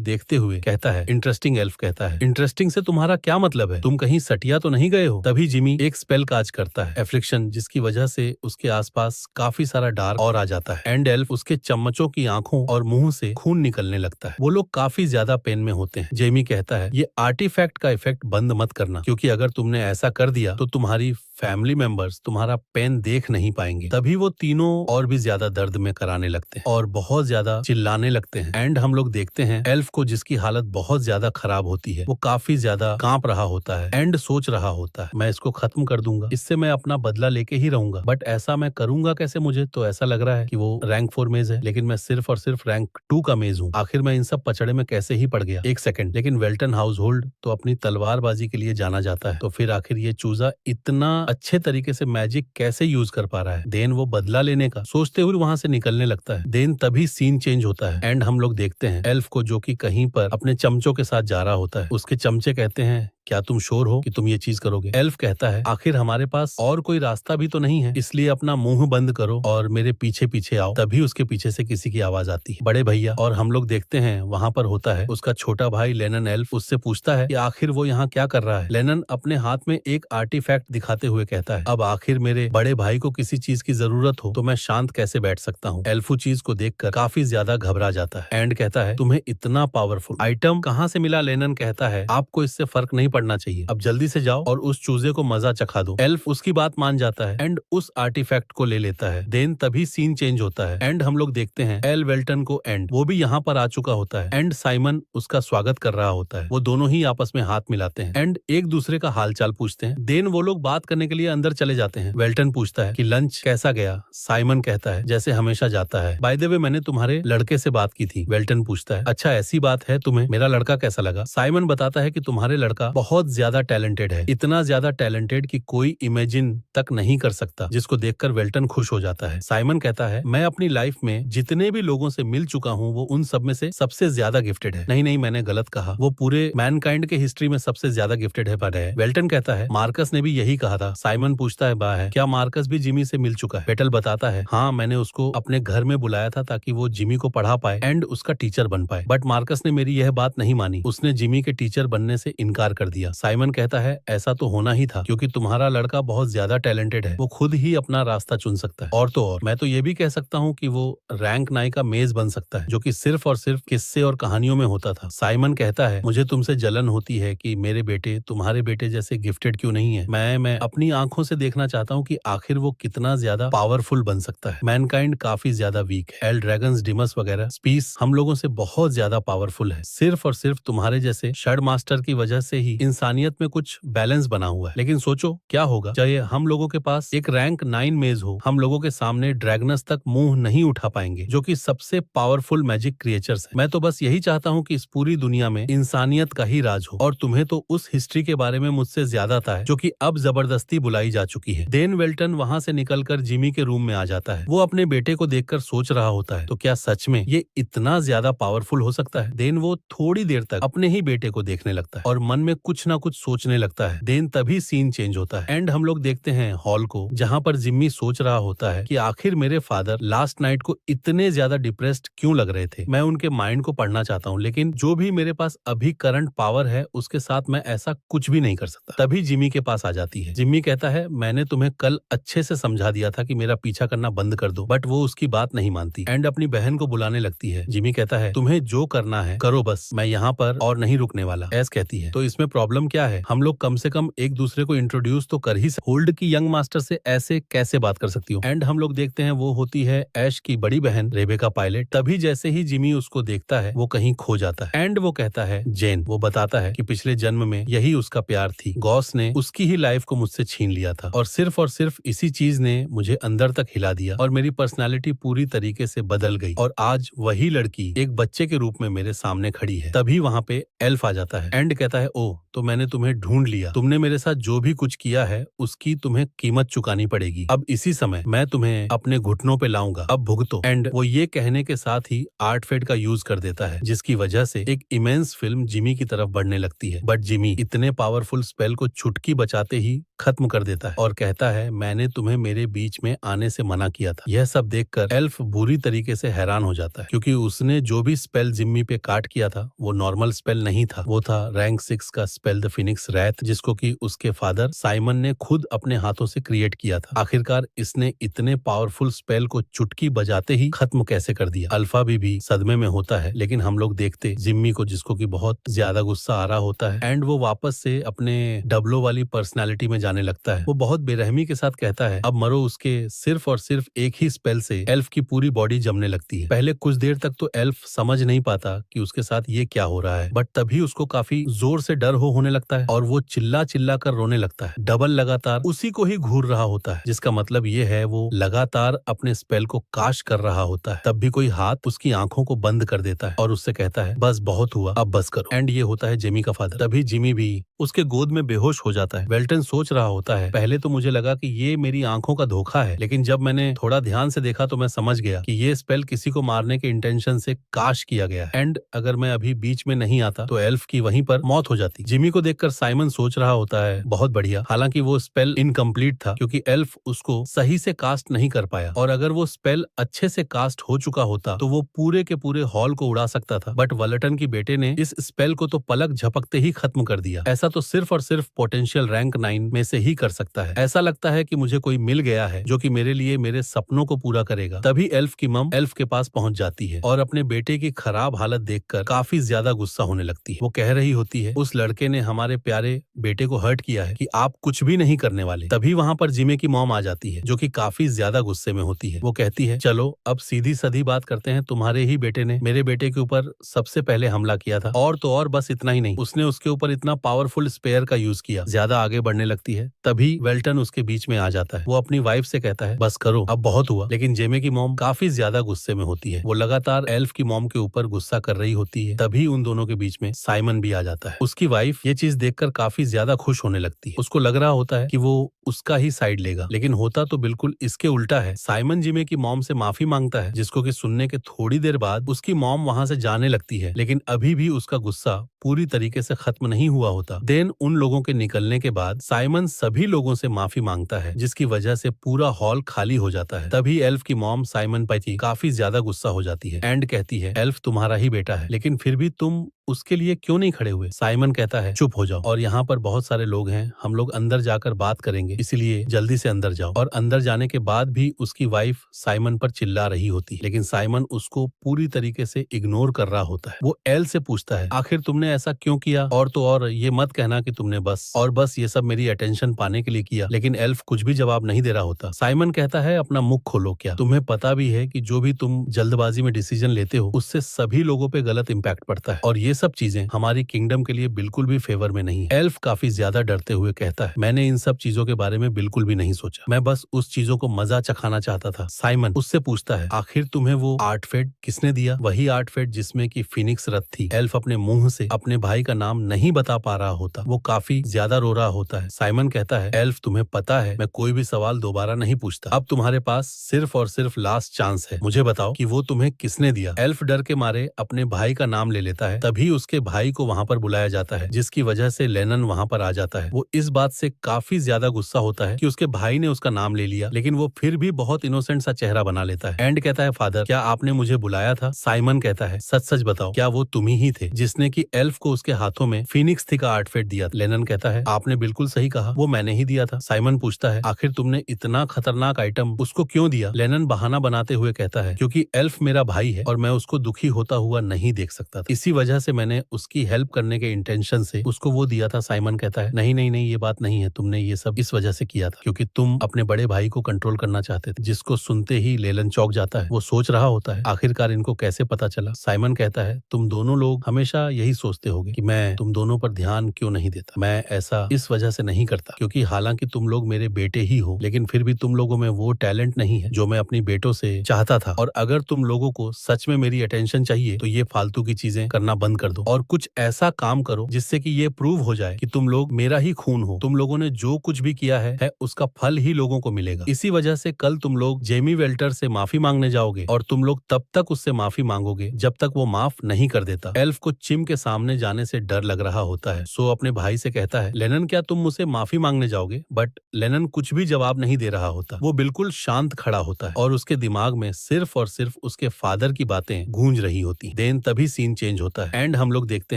देखते हुए कहता है इंटरेस्टिंग। एल्फ कहता है इंटरेस्टिंग से तुम्हारा क्या मतलब है, तुम कहीं सटिया तो नहीं गए हो? तभी जिमी एक स्पेल काज करता है एफ्लिक्शन, जिसकी वजह से उसके आसपास काफी सारा डार्क और आ जाता है एंड एल्फ उसके चम्मचों की आंखों और मुंह से खून निकलने लगता है। वो लोग काफी ज्यादा पेन में होते हैं। जेमी कहता है ये आर्टिफैक्ट का इफेक्ट बंद मत करना, क्योंकि अगर तुमने ऐसा कर दिया तो तुम्हारी फैमिली मेंबर्स तुम्हारा पेन देख नहीं पाएंगे। तभी वो तीनों और भी ज्यादा दर्द में कराने लगते हैं और बहुत ज्यादा चिल्लाने लगते हैं एंड हम लोग देखते हैं एल्फ को, जिसकी हालत बहुत ज्यादा खराब होती है, वो काफी ज्यादा कांप रहा होता है एंड सोच रहा होता है मैं इसको खत्म कर दूंगा, इससे मैं अपना बदला लेके ही रहूंगा, बट ऐसा मैं करूंगा कैसे? मुझे तो ऐसा लग रहा है कि वो रैंक 4 मेज है, लेकिन मैं सिर्फ और सिर्फ रैंक 2 का मेज हूँ। आखिर मैं इन सब पचड़े में कैसे ही पड़ गया? एक सेकंड, लेकिन वेल्टन हाउस होल्ड तो अपनी तलवारबाजी के लिए जाना जाता है, तो फिर आखिर ये चूजा इतना अच्छे तरीके से मैजिक कैसे यूज कर पा रहा है? देन वो बदला लेने का सोचते हुए वहां से निकलने लगता है। देन तभी सीन चेंज होता है एंड हम लोग देखते हैं एल्फ को, जो कि कहीं पर अपने चमचों के साथ जा रहा होता है। उसके चमचे कहते हैं क्या तुम श्योर हो कि तुम ये चीज करोगे? एल्फ कहता है आखिर हमारे पास और कोई रास्ता भी तो नहीं है, इसलिए अपना मुंह बंद करो और मेरे पीछे पीछे आओ। तभी उसके पीछे से किसी की आवाज आती है, बड़े भैया। और हम लोग देखते हैं वहां पर होता है उसका छोटा भाई लेनन। एल्फ उससे पूछता है कि आखिर वो यहाँ क्या कर रहा है? लेनन अपने हाथ में एक आर्टिफैक्ट दिखाते हुए कहता है अब आखिर मेरे बड़े भाई को किसी चीज की जरूरत हो तो मैं शांत कैसे बैठ सकता हूँ? एल्फू चीज को देखकर काफी ज्यादा घबरा जाता है एंड कहता है तुम्हें इतना पावरफुल आइटम कहाँ से मिला? लेनन कहता है आपको इससे फर्क नहीं पड़ना चाहिए, अब जल्दी से जाओ और उस चूजे को मजा चखा दो। एल्फ उसकी बात मान जाता है एंड उस आर्टिफैक्ट को ले लेता है। देन तभी सीन चेंज होता है एंड हम लोग देखते हैं एल वेल्टन को एंड वो भी यहाँ पर आ चुका होता है एंड साइमन उसका स्वागत कर रहा होता है। वो दोनों ही आपस में हाथ मिलाते हैं एंड एक दूसरे का हालचाल पूछते हैं। देन वो लोग बात करने के लिए अंदर चले जाते हैं। वेल्टन पूछता है कि लंच कैसा गया? साइमन कहता है जैसे हमेशा जाता है। बाय द वे मैंने तुम्हारे लड़के से बात की थी। वेल्टन पूछता है अच्छा ऐसी बात है, तुम्हें मेरा लड़का कैसा लगा? साइमन बताता है कि तुम्हारे लड़का बहुत ज्यादा टैलेंटेड है, इतना ज्यादा टैलेंटेड कि कोई इमेजिन तक नहीं कर सकता, जिसको देखकर वेल्टन खुश हो जाता है। साइमन कहता है मैं अपनी लाइफ में जितने भी लोगों से मिल चुका हूँ वो उन सब में से सबसे ज्यादा गिफ्टेड है। नहीं मैंने गलत कहा, वो पूरे मैनकाइंड के हिस्ट्री में सबसे ज्यादा गिफ्टेड है पर है। वेल्टन कहता है मार्कस ने भी यही कहा था। साइमन पूछता है बा है क्या मार्कस भी जिमी से मिल चुका है? वेटल बताता है हाँ, मैंने उसको अपने घर में बुलाया था ताकि वो जिमी को पढ़ा पाए एंड उसका टीचर बन पाए, बट मार्कस ने मेरी यह बात नहीं मानी, उसने जिमी के टीचर बनने से इनकार कर दिया। साइमन कहता है ऐसा तो होना ही था, क्योंकि तुम्हारा लड़का बहुत ज्यादा टैलेंटेड है, वो खुद ही अपना रास्ता चुन सकता है। और तो और मैं तो ये भी कह सकता हूँ कि वो रैंक 9 का मेज बन सकता है, जो कि सिर्फ और सिर्फ किस्से और कहानियों में होता था। साइमन कहता है मुझे तुमसे जलन होती है कि मेरे बेटे तुम्हारे बेटे जैसे गिफ्टेड क्यों नहीं है। मैं अपनी आंखों से देखना चाहता हूँ कि आखिर वो कितना ज्यादा पावरफुल बन सकता है। मैनकाइंड काफी ज्यादा वीक है, एल ड्रैगन्स, डिमस वगैरह स्पीस हम लोगों से बहुत ज्यादा पावरफुल है। सिर्फ और सिर्फ तुम्हारे जैसे शड मास्टर की वजह से ही इंसानियत में कुछ बैलेंस बना हुआ है। लेकिन सोचो क्या होगा चाहे हम लोगों के पास एक रैंक 9 मेज हो, हम लोगों के सामने ड्रैगनस तक मुंह नहीं उठा पाएंगे, जो कि सबसे पावरफुल मैजिक क्रिएचर्स हैं। मैं तो बस यही चाहता हूँ कि इस पूरी दुनिया में इंसानियत का ही राज हो, और तुम्हें तो उस हिस्ट्री के बारे में मुझसे ज्यादा था जो कि अब जबरदस्ती बुलाई जा चुकी है। डेन वेल्टन वहाँ से निकलकर जिमी के रूम में आ जाता है। वो अपने बेटे को देखकर सोच रहा होता है, तो क्या सच में ये इतना ज्यादा पावरफुल हो सकता है? देन वो थोड़ी देर तक अपने ही बेटे को देखने लगता है और मन में कुछ ना कुछ सोचने लगता है। देन तभी सीन चेंज होता है एंड हम लोग देखते हैं हॉल को, जहाँ पर जिम्मी सोच रहा होता है कि आखिर मेरे फादर लास्ट नाइट को इतने ज्यादा डिप्रेस्ड क्यों लग रहे थे। मैं उनके माइंड को पढ़ना चाहता हूँ, लेकिन जो भी मेरे पास अभी करंट पावर है उसके साथ मैं ऐसा कुछ भी नहीं कर सकता। तभी जिम्मी के पास आ जाती है। जिम्मी कहता है, मैंने तुम्हें कल अच्छे से समझा दिया था कि मेरा पीछा करना बंद कर दो, बट वो उसकी बात नहीं मानती एंड अपनी बहन को बुलाने लगती है। जिम्मी कहता है, तुम्हें जो करना है करो, बस मैं यहाँ पर और नहीं रुकने वाला। ऐस कहती है, तो इसमें प्रॉब्लम क्या है? हम लोग कम से कम एक दूसरे को इंट्रोड्यूस तो कर ही सकते। होल्ड की यंग मास्टर से ऐसे कैसे बात कर सकती हो? एंड हम लोग देखते हैं वो होती है ऐश की बड़ी बहन रेबेका पायलट। तभी जैसे ही जिमी उसको देखता है वो कहीं खो जाता है एंड वो कहता है जेन। वो बताता है कि पिछले जन्म में यही उसका प्यार थी। गॉस ने उसकी ही लाइफ को मुझसे छीन लिया था और सिर्फ इसी चीज ने मुझे अंदर तक हिला दिया और मेरी पर्सनालिटी पूरी तरीके से बदल गई, और आज वही लड़की एक बच्चे के रूप में मेरे सामने खड़ी है। तभी वहाँ पे एल्फ आ जाता है एंड कहता है, ओ तो मैंने तुम्हें ढूंढ लिया। तुमने मेरे साथ जो भी कुछ किया है उसकी तुम्हें कीमत चुकानी पड़ेगी। अब इसी समय मैं तुम्हें अपने घुटनों पे लाऊंगा, अब भुगतो। एंड वो ये कहने के साथ ही आर्ट फेड का यूज कर देता है, जिसकी वजह से एक इमेंस फिल्म जिमी की तरफ बढ़ने लगती है। बट जिमी इतने पावरफुल स्पेल को चुटकी बचाते ही खत्म कर देता है और कहता है, मैंने तुम्हें मेरे बीच में आने से मना किया था। यह सब देखकर एल्फ बुरी तरीके से हैरान हो जाता है, क्योंकि उसने जो भी स्पेल जिम्मी पे काट किया था वो नॉर्मल स्पेल नहीं था। वो था रैंक 6 का स्पेल द फिनिक्स रैथ, जिसको कि उसके फादर साइमन ने खुद अपने हाथों से क्रिएट किया था। आखिरकार इसने इतने पावरफुल स्पेल को चुटकी बजाते ही खत्म कैसे कर दिया? अल्फा भी सदमे में होता है, लेकिन हम लोग देखते जिम्मी को, जिसको कि बहुत ज्यादा गुस्सा आ रहा होता है एंड वो वापस से अपने डब्लो वाली पर्सनालिटी में जाने लगता है। वो बहुत बेरहमी के साथ कहता है, अब मरो। उसके सिर्फ और सिर्फ एक ही स्पेल से एल्फ की पूरी बॉडी जमने लगती है। पहले कुछ देर तक तो एल्फ समझ नहीं पाता कि उसके साथ ये क्या हो रहा है, बट तभी उसको काफी जोर से डर होने लगता है और वो चिल्ला चिल्ला कर रोने लगता है। डबल लगातार उसी को ही घूर रहा होता है, जिसका मतलब ये है वो लगातार अपने स्पेल को काश कर रहा होता है। तब भी कोई हाथ उसकी आंखों को बंद कर देता है और उससे कहता है, बस बहुत हुआ, अब बस करो। एंड ये होता है जिमी का फादर। तभी जिमी भी उसके गोद में बेहोश हो जाता है। वेल्टन सोच रहा होता है, पहले तो मुझे लगा कि ये मेरी आंखों का धोखा है, लेकिन जब मैंने थोड़ा ध्यान से देखा तो मैं समझ गया कि ये स्पेल किसी को मारने के इंटेंशन से काश किया गया है। एंड अगर मैं अभी बीच में नहीं आता तो एल्फ की वहीं पर मौत हो जाती। जिमी को देखकर साइमन सोच रहा होता है, बहुत बढ़िया। हालांकि वो स्पेल इनकम्प्लीट था क्योंकि एल्फ उसको सही से कास्ट नहीं कर पाया, और अगर वो स्पेल अच्छे से कास्ट हो चुका होता तो वो पूरे के पूरे हॉल को उड़ा सकता था। बट वलटन की बेटे ने इस स्पेल को तो पलक झपकते ही खत्म कर दिया। ऐसा तो सिर्फ और सिर्फ पोटेंशियल रैंक 9 में से ही कर सकता है। ऐसा लगता है कि मुझे कोई मिल गया है जो कि मेरे लिए मेरे सपनों को पूरा करेगा। तभी एल्फ की मम एल्फ के पास पहुंच जाती है और अपने बेटे की खराब हालत देखकर काफी ज्यादा गुस्सा होने लगती है। वो कह रही होती है, उस लड़के ने हमारे प्यारे बेटे को हर्ट किया है कि आप कुछ भी नहीं करने वाले। तभी वहाँ पर जिमी की मॉम आ जाती है, जो कि काफी ज्यादा गुस्से में होती है। वो कहती है, चलो अब सीधी सधी बात करते हैं, तुम्हारे ही बेटे ने मेरे बेटे के ऊपर सबसे पहले हमला किया था, और तो और बस इतना ही नहीं, उसने उसके ऊपर इतना पावरफुल स्पेयर का यूज किया। ज्यादा आगे बढ़ने लगती है। तभी वेल्टन उसके बीच में आ जाता है। वो अपनी वाइफ से कहता है, बस करो, अब बहुत हुआ। लेकिन जेमे की मॉम काफी ज्यादा गुस्से में होती है। वो लगातार एल्फ की मॉम के ऊपर गुस्सा कर रही होती है। तभी उन दोनों के बीच में साइमन भी आ जाता है। उसकी वाइफ ये चीज देखकर काफी ज्यादा खुश होने लगती है। उसको लग रहा होता है कि वो उसका ही साइड लेगा, लेकिन होता तो बिल्कुल इसके उल्टा है। साइमन जिमे की मॉम से माफी मांगता है, जिसको कि सुनने के थोड़ी देर बाद उसकी मॉम वहां से जाने लगती है, लेकिन अभी भी उसका गुस्सा पूरी तरीके से खत्म नहीं हुआ होता। देन उन लोगों के निकलने के बाद साइमन सभी लोगों से माफी मांगता है, जिसकी वजह से पूरा हॉल खाली हो जाता है। तभी एल्फ की मॉम साइमन पर काफी ज्यादा गुस्सा हो जाती है एंड कहती है, एल्फ तुम्हारा ही बेटा है, लेकिन फिर भी तुम उसके लिए क्यों नहीं खड़े हुए? साइमन कहता है, चुप हो जाओ, और यहाँ पर बहुत सारे लोग हैं, हम लोग अंदर जाकर बात करेंगे, इसलिए जल्दी से अंदर जाओ। और अंदर जाने के बाद भी उसकी वाइफ साइमन पर चिल्ला रही होती है, लेकिन साइमन उसको पूरी तरीके से इग्नोर कर रहा होता है। वो एल से पूछता है, आखिर तुमने ऐसा क्यों किया? और तो और ये मत कहना कि तुमने बस ये सब मेरी अटेंशन पाने के लिए किया। लेकिन एल्फ कुछ भी जवाब नहीं दे रहा होता। साइमन कहता है, अपना मुख खोलो, क्या तुम्हें पता भी है कि जो भी तुम जल्दबाजी में डिसीजन लेते हो उससे सभी लोगों पे गलत इम्पैक्ट पड़ता है? और ये ये सब चीजें हमारी किंगडम के लिए बिल्कुल भी फेवर में नहीं है। एल्फ काफी ज्यादा डरते हुए कहता है, मैंने इन सब चीजों के बारे में बिल्कुल भी नहीं सोचा, मैं बस उस चीजों को मजा चखाना चाहता था। साइमन उससे पूछता है, आखिर तुम्हें वो आर्टफेट किसने दिया? वही आर्टफेट जिसमें की फिनिक्स रथ थी। एल्फ अपने मुंह से अपने भाई का नाम नहीं बता पा रहा होता, वो काफी ज्यादा रो रहा होता है। साइमन कहता है, एल्फ तुम्हें पता है मैं कोई भी सवाल दोबारा नहीं पूछता, अब तुम्हारे पास सिर्फ और सिर्फ लास्ट चांस है, मुझे बताओ कि वो तुम्हें किसने दिया? एल्फ डर के मारे अपने भाई का नाम ले लेता है। तभी उसके भाई को वहाँ पर बुलाया जाता है, जिसकी वजह से लेनन वहाँ पर आ जाता है। वो इस बात से काफी ज्यादा गुस्सा होता है कि उसके भाई ने उसका नाम ले लिया, लेकिन वो फिर भी बहुत इनोसेंट सा चेहरा बना लेता है। एंड कहता है, फादर क्या आपने मुझे बुलाया था? साइमन कहता है, सच सच बताओ, क्या वो तुम ही थे जिसने की एल्फ को उसके हाथों में फिनिक्स थी का आर्टफेट दिया? लेनन कहता है, आपने बिल्कुल सही कहा, वो मैंने ही दिया था। साइमन पूछता है, आखिर तुमने इतना खतरनाक आइटम उसको क्यों दिया? लेनन बहाना बनाते हुए कहता है, क्योंकि एल्फ मेरा भाई है और मैं उसको दुखी होता हुआ नहीं देख सकता था, इसी वजह से मैंने उसकी हेल्प करने के इंटेंशन से उसको वो दिया था। साइमन कहता है, नहीं नहीं नहीं, ये बात नहीं है, तुमने ये सब इस वजह से किया था क्योंकि तुम अपने बड़े भाई को कंट्रोल करना चाहते थे। जिसको सुनते ही लेलन चौंक जाता है। वो सोच रहा होता है, आखिरकार इनको कैसे पता चला? साइमन कहता है, तुम दोनों लोग हमेशा यही सोचते होगे कि मैं तुम दोनों पर ध्यान क्यों नहीं देता। मैं ऐसा इस वजह से नहीं करता क्योंकि हालांकि तुम लोग मेरे बेटे ही हो, लेकिन फिर भी तुम लोगों में वो टैलेंट नहीं है जो मैं अपनी बेटों से चाहता था। और अगर तुम लोगों को सच में मेरी अटेंशन चाहिए तो ये फालतू की चीजें करना बंद कर दो और कुछ ऐसा काम करो जिससे कि ये प्रूव हो जाए कि तुम लोग मेरा ही खून हो। तुम लोगों ने जो कुछ भी किया है उसका फल ही लोगों को मिलेगा। इसी वजह से कल तुम लोग जेमी वेल्टर से माफी मांगने जाओगे और तुम लोग तब तक उससे माफी मांगोगे जब तक वो माफ नहीं कर देता। एल्फ को चिम के सामने जाने से डर लग रहा होता है, सो अपने भाई से कहता है, लेनन क्या तुम मुझसे माफी मांगने जाओगे? बट लेनन कुछ भी जवाब नहीं दे रहा होता। वो बिल्कुल शांत खड़ा होता है और उसके दिमाग में सिर्फ और सिर्फ उसके फादर की बातें गूंज रही होती। देन तभी सीन चेंज होता है एंड हम लोग देखते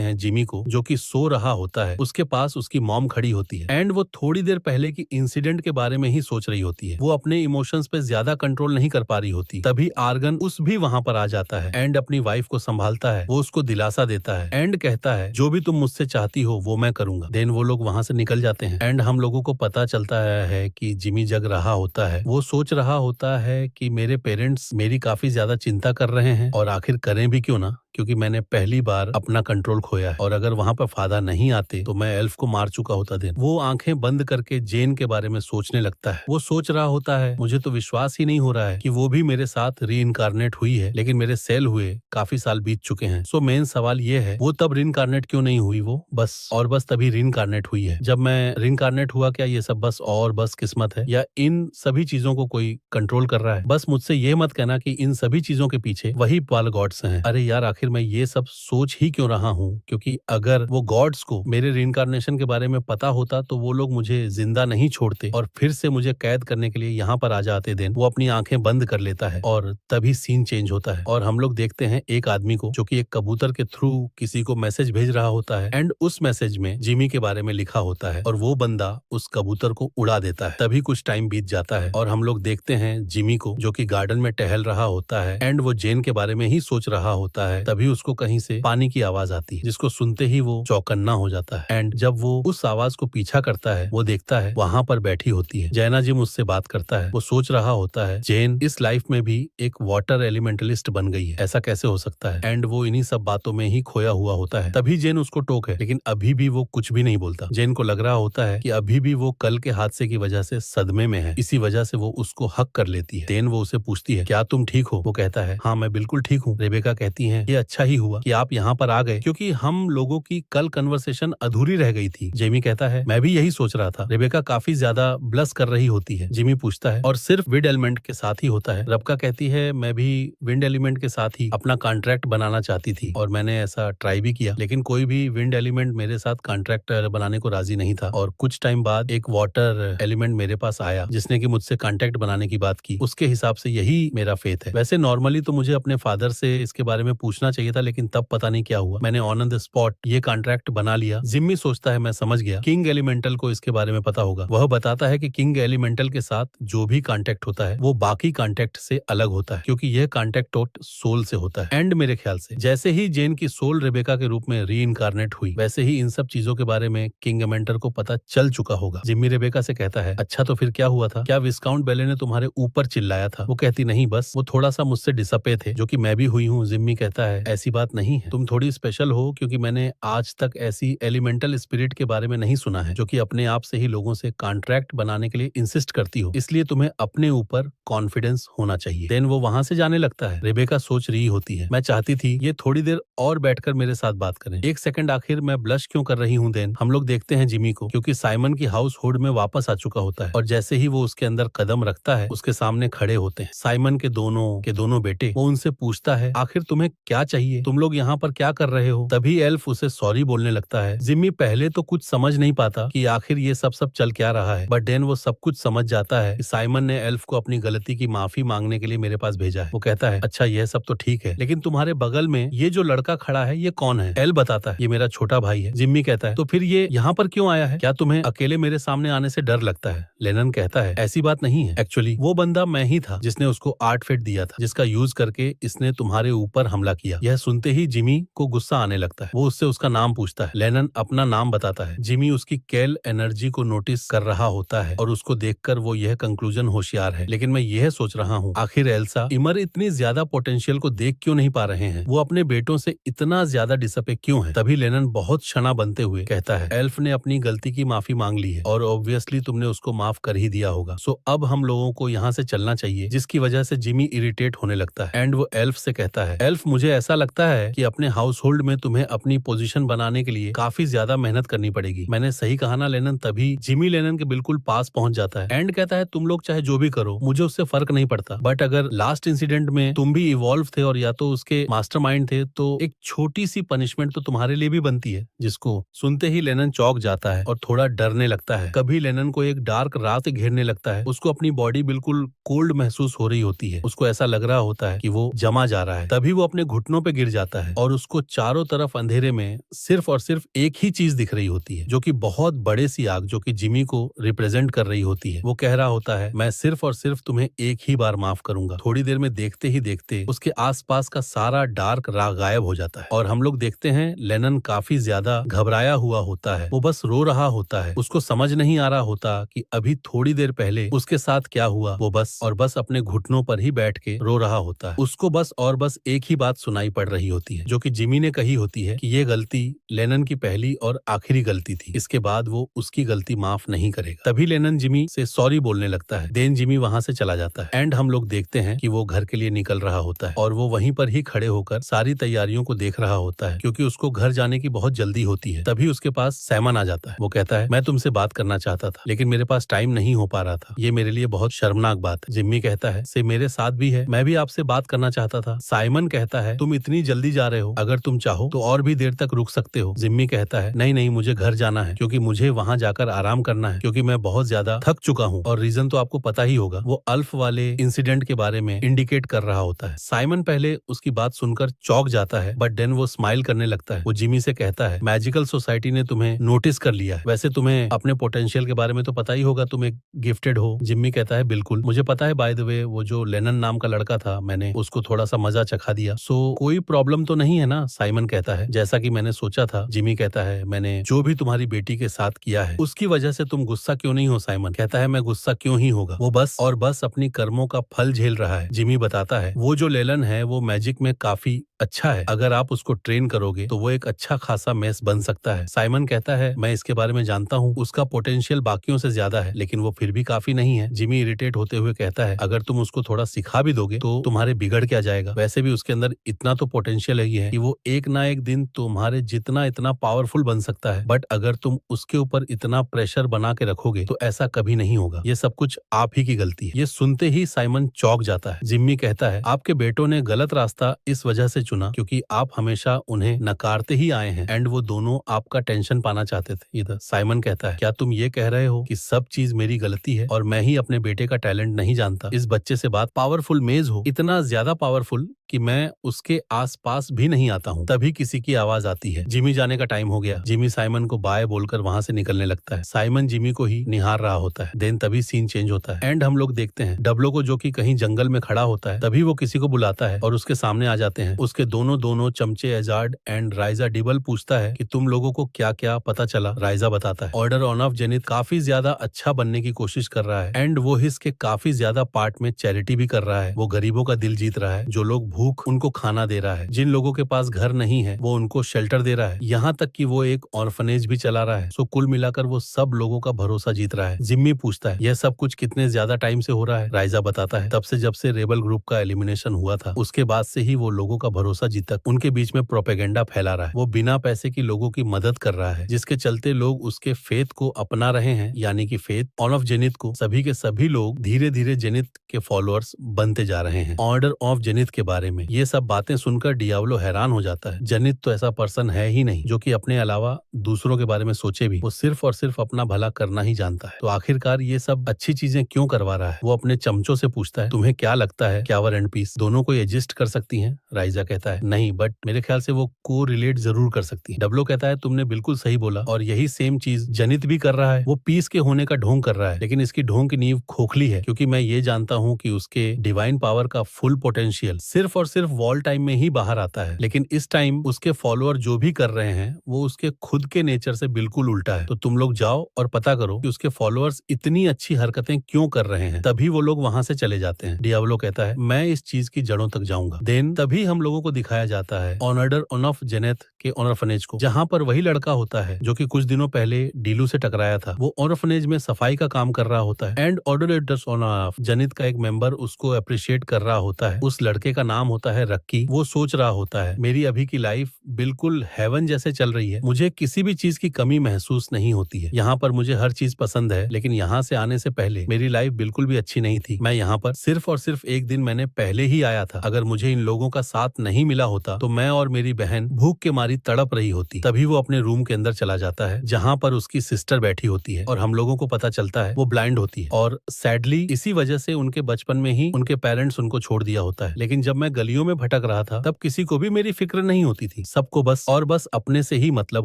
हैं जिमी को जो कि सो रहा होता है। उसके पास उसकी मॉम खड़ी होती है एंड वो थोड़ी देर पहले की इंसिडेंट के बारे में ही सोच रही होती है। वो अपने इमोशंस पे ज्यादा कंट्रोल नहीं कर पा रही होती। तभी आर्गन उस भी वहाँ पर आ जाता है एंड अपनी वाइफ को संभालता है। वो उसको दिलासा देता है एंड कहता है, जो भी तुम मुझसे चाहती हो वो मैं करूंगा। देन वो लोग वहाँ से निकल जाते हैं एंड हम लोगों को पता चलता है कि जिमी जग रहा होता है। वो सोच रहा होता है कि मेरे पेरेंट्स मेरी काफी ज्यादा चिंता कर रहे हैं और आखिर करें भी क्यों ना, क्योंकि मैंने पहली बार अपना कंट्रोल खोया है और अगर वहाँ पर फादर नहीं आते तो मैं एल्फ को मार चुका होता। दिन वो आंखें बंद करके जेन के बारे में सोचने लगता है। वो सोच रहा होता है, मुझे तो विश्वास ही नहीं हो रहा है कि वो भी मेरे साथ रीइंकारनेट हुई है, लेकिन मेरे सेल हुए काफी साल बीत चुके हैं। सो मेन सवाल ये है, वो तब रीइंकारनेट क्यों नहीं हुई? वो बस तभी रीइंकारनेट हुई है जब मैं रीइंकारनेट हुआ। क्या ये सब बस किस्मत है या इन सभी चीजों को कोई कंट्रोल कर रहा है? बस मुझसे ये मत कहना कि इन सभी चीजों के पीछे वही पाल गॉड्स हैं। अरे यार, आखिर मैं ये सब सोच ही क्यों रहा हूँ? क्योंकि अगर वो गॉड्स को मेरे रीइंकारनेशन के बारे में पता होता तो वो लोग मुझे जिंदा नहीं छोड़ते और फिर से मुझे कैद करने के लिए यहाँ पर आ जाते। दिन वो अपनी आंखें बंद कर लेता है और तभी सीन चेंज होता है और हम लोग देखते हैं एक आदमी को जो कि एक कबूतर के थ्रू किसी को मैसेज भेज रहा होता है एंड उस मैसेज में जिमी के बारे में लिखा होता है और वो बंदा उस कबूतर को उड़ा देता है। तभी कुछ टाइम बीत जाता है और हम लोग देखते हैं जिमी को जो कि गार्डन में टहल रहा होता है एंड वो जेन के बारे में ही सोच रहा होता है। तभी उसको कहीं से पानी की आवाज आती है जिसको सुनते ही वो चौकन्ना हो जाता है एंड जब वो उस आवाज को पीछा करता है वो देखता है वहां पर बैठी होती है जैना जिम। उससे बात करता है। वो सोच रहा होता है जेन इस लाइफ में भी एक वाटर एलिमेंटलिस्ट बन गई है, ऐसा कैसे हो सकता है? एंड वो इन्हीं सब बातों में ही खोया हुआ होता है। तभी जेन उसको टोक है, लेकिन अभी भी वो कुछ भी नहीं बोलता। जेन को लग रहा होता है कि अभी भी वो कल के हादसे की वजह से सदमे में है, इसी वजह से वो उसको हक कर लेती है। देन वो उसे पूछती है, क्या तुम ठीक हो? वो कहता है, हाँ मैं बिल्कुल ठीक हूँ। रेबेका कहती है, ये अच्छा ही हुआ कि आप यहाँ पर आ गए क्योंकि हम लोगों की कल कन्वर्सेशन अधूरी रह गई थी। जेमी कहता है, मैं भी यही सोच रहा था। रेबेका काफी ज्यादा ब्लश कर रही होती है। जिमी पूछता है, और सिर्फ विंड एलिमेंट के साथ ही होता है? रबका कहती है, मैं भी विंड एलिमेंट के साथ ही अपना कॉन्ट्रैक्ट बनाना चाहती थी और मैंने ऐसा ट्राई भी किया, लेकिन कोई भी विंड एलिमेंट मेरे साथ कॉन्ट्रैक्ट बनाने को राजी नहीं था। और कुछ टाइम बाद एक वाटर एलिमेंट मेरे पास आया जिसने कि मुझसे कॉन्ट्रैक्ट बनाने की बात की। उसके हिसाब से यही मेरा फेथ है। वैसे नॉर्मली तो मुझे अपने फादर से इसके बारे में पूछना चाहिए था, लेकिन तब पता नहीं क्या हुआ, मैंने ऑन द स्पॉट ये कॉन्ट्रैक्ट बना लिया। जिम्मी सोचता है, मैं समझ गया, किंग एलिमेंटल को इसके बारे में पता होगा। वह बताता है कि किंग एलिमेंटल के साथ जो भी कॉन्टैक्ट होता है वो बाकी कॉन्टैक्ट से अलग होता है क्योंकि यह कॉन्टैक्ट सोल से होता है। एंड मेरे ख्याल से जैसे ही जेन की सोल रेबेका के रूप में रीइंकारनेट हुई, वैसे ही इन सब चीजों के बारे में किंग एमेंटर को पता चल चुका होगा। जिम्मी रेबेका से कहता है, अच्छा तो फिर क्या हुआ था? क्या विस्काउंट बेले ने तुम्हारे ऊपर चिल्लाया था? वो कहती, नहीं, बस वो थोड़ा सा मुझसे डिसअपे थे, जो कि मैं भी हुई हूँ। जिम्मी कहता है, है ऐसी बात नहीं है, तुम थोड़ी स्पेशल हो क्योंकि मैंने आज तक ऐसी एलिमेंटल स्पिरिट के बारे में नहीं सुना है जो कि अपने आप से ही लोगों से कॉन्ट्रैक्ट बनाने के लिए इंसिस्ट करती हो, इसलिए तुम्हें अपने ऊपर कॉन्फिडेंस होना चाहिए। देन वो वहां से जाने लगता है। रेबेका सोच रही होती है, मैं चाहती थी ये थोड़ी देर और बैठकर मेरे साथ बात करें। एक सेकंड, आखिर मैं ब्लश क्यों कर रही हूँ? देन हम लोग देखते हैं जिमी को, क्योंकि साइमन की हाउस होल्ड में वापस आ चुका होता है और जैसे ही वो उसके अंदर कदम रखता है उसके सामने खड़े होते हैं साइमन के दोनों बेटे। वो उनसे पूछता है, आखिर तुम्हें क्या चाहिए? तुम लोग यहाँ पर क्या कर रहे हो? तभी एल्फ उसे सॉरी बोलने लगता है। जिमी पहले तो कुछ समझ नहीं पाता कि आखिर ये सब चल क्या रहा है, बट देन वो सब कुछ समझ जाता है कि साइमन ने एल्फ को अपनी गलती की माफी मांगने के लिए मेरे पास भेजा है। वो कहता है, अच्छा यह सब तो ठीक है, लेकिन तुम्हारे बगल में ये जो लड़का खड़ा है ये कौन है? एल बताता है, ये मेरा छोटा भाई है। जिम्मी कहता है, तो फिर ये यहाँ पर क्यों आया है? क्या तुम्हें अकेले मेरे सामने आने से डर लगता है? लेनन कहता है, ऐसी बात नहीं है, एक्चुअली वो बंदा मैं ही था जिसने उसको आर्ट फेट दिया था, जिसका यूज करके इसने तुम्हारे ऊपर हमला किया। यह सुनते ही जिमी को गुस्सा आने लगता है। वो उससे उसका नाम पूछता है। लेनन अपना नाम बताता है। जिमी उसकी केल एनर्जी को नोटिस कर रहा होता है और उसको देखकर वो यह कंक्लूजन होशियार है, लेकिन मैं यह सोच रहा हूँ आखिर एल्सा इमर इतनी ज्यादा पोटेंशियल को देख क्यों नहीं पा रहे हैं? वो अपने बेटों से इतना ज्यादा डिसअपे क्यों है? तभी लेनन बहुत क्षणा बनते हुए कहता है, एल्फ ने अपनी गलती की माफी मांग ली है और ऑब्वियसली तुमने उसको माफ कर ही दिया होगा, सो अब हम लोगों को यहाँ से चलना चाहिए। जिसकी वजह से जिमी इरिटेट होने लगता है एंड वो एल्फ से कहता है, एल्फ मुझे ऐसा लगता है कि अपने हाउस होल्ड में तुम्हें अपनी पोजीशन बनाने के लिए काफी ज्यादा मेहनत करनी पड़ेगी। मैंने सही कहा ना लेनन? तभी जिमी लेनन के बिल्कुल पास पहुंच जाता है एंड कहता है, तुम लोग चाहे जो भी करो मुझे उससे फर्क नहीं पड़ता, बट अगर लास्ट इंसिडेंट में तुम भी इवॉल्व थे और या तो उसके मास्टरमाइंड थे तो एक छोटी सी पनिशमेंट तो तुम्हारे लिए भी बनती है। जिसको सुनते ही लेनन चौंक जाता है और थोड़ा डरने लगता है। कभी लेनन को एक डार्क रात घेरने लगता है। उसको अपनी बॉडी बिल्कुल कोल्ड महसूस हो रही होती है। उसको ऐसा लग रहा होता है कि वो जमा जा रहा है। तभी वो अपने घुटनों पे गिर जाता है और उसको चारों तरफ अंधेरे में सिर्फ और सिर्फ एक ही चीज दिख रही होती है, जो कि बहुत बड़े सी आग, जो कि जिमी को रिप्रेजेंट कर रही होती है। वो कह रहा होता है, मैं सिर्फ और सिर्फ तुम्हें एक ही बार माफ करूंगा। थोड़ी देर में देखते ही देखते उसके आसपास का सारा डार्क राग गायब हो जाता है और हम लोग देखते हैं लेनन काफी ज्यादा घबराया हुआ होता है। वो बस रो रहा होता है। उसको समझ नहीं आ रहा होता कि अभी थोड़ी देर पहले उसके साथ क्या हुआ। वो बस अपने घुटनों पर ही बैठ के रो रहा होता है। उसको बस एक ही बात सुनाई पड़ रही होती है, जो कि जिमी ने कही होती है कि ये गलती लेनन की पहली और आखिरी गलती थी। इसके बाद वो उसकी गलती माफ नहीं करेगा। तभी लेनन जिमी से सॉरी बोलने लगता है। देन जिमी वहां से चला जाता है एंड हम लोग देखते हैं कि वो घर के लिए निकल रहा होता है और वो वहीं पर ही खड़े होकर सारी तैयारियों को देख रहा होता है, क्योंकि उसको घर जाने की बहुत जल्दी होती है। तभी उसके पास सैमन आ जाता है। वो कहता है, मैं तुमसे बात करना चाहता था लेकिन मेरे पास टाइम नहीं हो पा रहा था। ये मेरे लिए बहुत शर्मनाक बात है। जिम्मी कहता है, से मेरे साथ भी है, मैं भी आपसे बात करना चाहता था। साइमन कहता है, तुम इतनी जल्दी जा रहे हो, अगर तुम चाहो तो और भी देर तक रुक सकते हो। जिम्मी कहता है, नहीं मुझे घर जाना है, क्योंकि मुझे वहाँ जाकर आराम करना है, क्योंकि मैं बहुत ज्यादा थक चुका हूँ और रीजन तो आपको पता ही होगा। वो अल्फ वाले इंसिडेंट के बारे में इंडिकेट कर रहा होता है। साइमन पहले उसकी बात सुनकर चौंक जाता है, बट देन वो स्माइल करने लगता है। वो जिमी से कहता है, मैजिकल सोसाइटी ने तुम्हें नोटिस कर लिया है। वैसे तुम्हें अपने पोटेंशियल के बारे में तो पता ही होगा, तुम एक गिफ्टेड हो। जिम्मी कहता है, बिल्कुल मुझे पता है। बाय द वे, वो जो लेनन नाम का लड़का था, मैंने उसको थोड़ा सा मजा चखा दिया, सो कोई प्रॉब्लम तो नहीं है ना? साइमन कहता है, जैसा कि मैंने सोचा था। जिमी कहता है, मैंने जो भी तुम्हारी बेटी के साथ किया है उसकी वजह से तुम गुस्सा क्यों नहीं हो? साइमन कहता है, मैं गुस्सा क्यों ही होगा, वो बस अपनी कर्मों का फल झेल रहा है। जिमी बताता है, वो जो लेलन है वो मैजिक में काफी अच्छा है, अगर आप उसको ट्रेन करोगे तो वो एक अच्छा खासा मेस बन सकता है। साइमन कहता है, मैं इसके बारे में जानता हूँ, उसका पोटेंशियल बाकियों से ज्यादा है, लेकिन वो फिर भी काफी नहीं है। जिमी इरिटेट होते हुए कहता है, अगर तुम उसको थोड़ा सिखा भी दोगे तो तुम्हारे बिगड़ क्या जाएगा? वैसे भी उसके अंदर इतना तो पोटेंशियल ही है कि वो एक ना एक दिन तुम्हारे जितना इतना पावरफुल बन सकता है, बट अगर तुम उसके ऊपर इतना प्रेशर बना के रखोगे तो ऐसा कभी नहीं होगा। ये सब कुछ आप ही की गलती है। ये सुनते ही साइमन चौंक जाता है। जिम्मी कहता है, आपके बेटों ने गलत रास्ता इस वजह से चुना क्योंकि आप हमेशा उन्हें नकारते ही आए हैं एंड वो दोनों आपका टेंशन पाना चाहते थे। इधर साइमन कहता है, क्या तुम ये कह रहे हो कि सब चीज मेरी गलती है और मैं ही अपने बेटे का टैलेंट नहीं जानता? इस बच्चे से बात पावरफुल मेज हो, इतना ज्यादा पावरफुल कि मैं उसके आसपास भी नहीं आता हूँ। तभी किसी की आवाज आती है, जिमी जाने का टाइम हो गया। जिमी साइमन को बाय बोलकर वहां से निकलने लगता है। साइमन जिमी को ही निहार रहा होता है। देन तभी सीन चेंज होता है एंड हम लोग देखते हैं डब्लो को, जो कि कहीं जंगल में खड़ा होता है। तभी वो किसी को बुलाता है और उसके सामने आ जाते हैं। उसके उसके दोनों दोनों चमचे एजार्ड एंड राइजा डिबल पूछता है कि तुम लोगों को क्या क्या पता चला। राइजा बताता है ऑर्डर ऑन ऑफ जेनिथ काफी ज्यादा अच्छा बनने की कोशिश कर रहा है एंड वो हिस के काफी ज्यादा पार्ट में चैरिटी भी कर रहा है। वो गरीबों का दिल जीत रहा है, जो लोग भूख उनको खाना दे रहा है, जिन लोगों के पास घर नहीं है वो उनको शेल्टर दे रहा है, यहाँ तक कि वो एक ऑर्फनेज भी चला रहा है। सो कुल मिलाकर वो सब लोगों का भरोसा जीत रहा है। जिम्मी पूछता है यह सब कुछ कितने ज्यादा टाइम से हो रहा है। राइजा बताता है तब से जब से रेबल ग्रुप का एलिमिनेशन हुआ था उसके बाद से ही वो लोगों का भरोसा जीता उनके बीच में प्रोपेगेंडा फैला रहा है। वो बिना पैसे की लोगों की मदद कर रहा है, जिसके चलते लोग उसके फेथ को अपना रहे हैं, यानी कि फेथ ऑन ऑफ जेनिथ को। सभी के सभी लोग धीरे धीरे जेनिथ के फॉलोअर्स बनते जा रहे हैं। ऑर्डर ऑफ जेनिथ के बारे में ये सब बातें सुनकर डियाब्लो हैरान हो जाता है। जेनिथ तो ऐसा पर्सन है ही नहीं जो कि अपने अलावा दूसरों के बारे में सोचे भी। वो सिर्फ और सिर्फ अपना भला करना ही जानता है। तो आखिरकार ये सब अच्छी चीजें क्यों करवा रहा है। वो अपने चमचों से पूछता है तुम्हें क्या लगता है क्या वर एंड पीस दोनों को एडजस्ट कर सकती हैं। राइजा कहता है नहीं, बट मेरे ख्याल से वो को रिलेट जरूर कर सकती है। डब्लो कहता है तुमने बिल्कुल सही बोला और यही सेम चीज जेनिथ भी कर रहा है। वो पीस के होने का ढोंग कर रहा है, लेकिन इसकी ढोंग की नींव खोखली है, क्योंकि मैं ये जानता हूँ कि उसके डिवाइन पावर का फुल पोटेंशियल सिर्फ और सिर्फ वॉल टाइम में ही बाहर आता है। लेकिन इस टाइम उसके फॉलोअर जो भी कर रहे हैं वो उसके खुद के नेचर से बिल्कुल उल्टा है। तो तुम लोग जाओ और पता करो कि उसके फॉलोअर्स इतनी अच्छी हरकतें क्यों कर रहे हैं, तभी वो लोग वहां से चले जाते हैं। डियाब्लो कहता है मैं इस चीज की जड़ों तक जाऊंगा। देन तभी हम लोगों को दिखाया जाता है ऑर्डर ऑन ऑफ जेनिथ के ऑर्फनेज को, जहाँ पर वही लड़का होता है जो कि कुछ दिनों पहले डीलू से टकराया था। वो ऑर्फनेज में सफाई का काम कर रहा होता है and order on off zenith का एक मेंबर उसको अप्रिशिएट कर रहा होता है। उस लड़के का नाम होता है रक्की। वो सोच रहा होता है मेरी अभी की लाइफ बिल्कुल हेवन जैसे चल रही है, मुझे किसी भी चीज की कमी महसूस नहीं होती है। यहाँ पर मुझे हर चीज पसंद है, लेकिन यहाँ से आने से पहले मेरी लाइफ बिल्कुल भी अच्छी नहीं थी। मैं यहाँ पर सिर्फ और सिर्फ एक दिन मैंने पहले ही आया था। अगर मुझे इन लोगों का साथ नहीं मिला होता तो मैं और मेरी बहन भूख के मारी तड़प रही होती। तभी वो अपने रूम के अंदर चला जाता है जहाँ पर उसकी सिस्टर बैठी होती है और हम लोगों को पता चलता है वो ब्लाइंड होती है और सैडली इसी वजह से उनके बचपन में ही उनके पेरेंट्स उनको छोड़ दिया होता है। लेकिन जब मैं गलियों में भटक रहा था तब किसी को भी मेरी फिक्र नहीं होती थी। सबको बस अपने से ही मतलब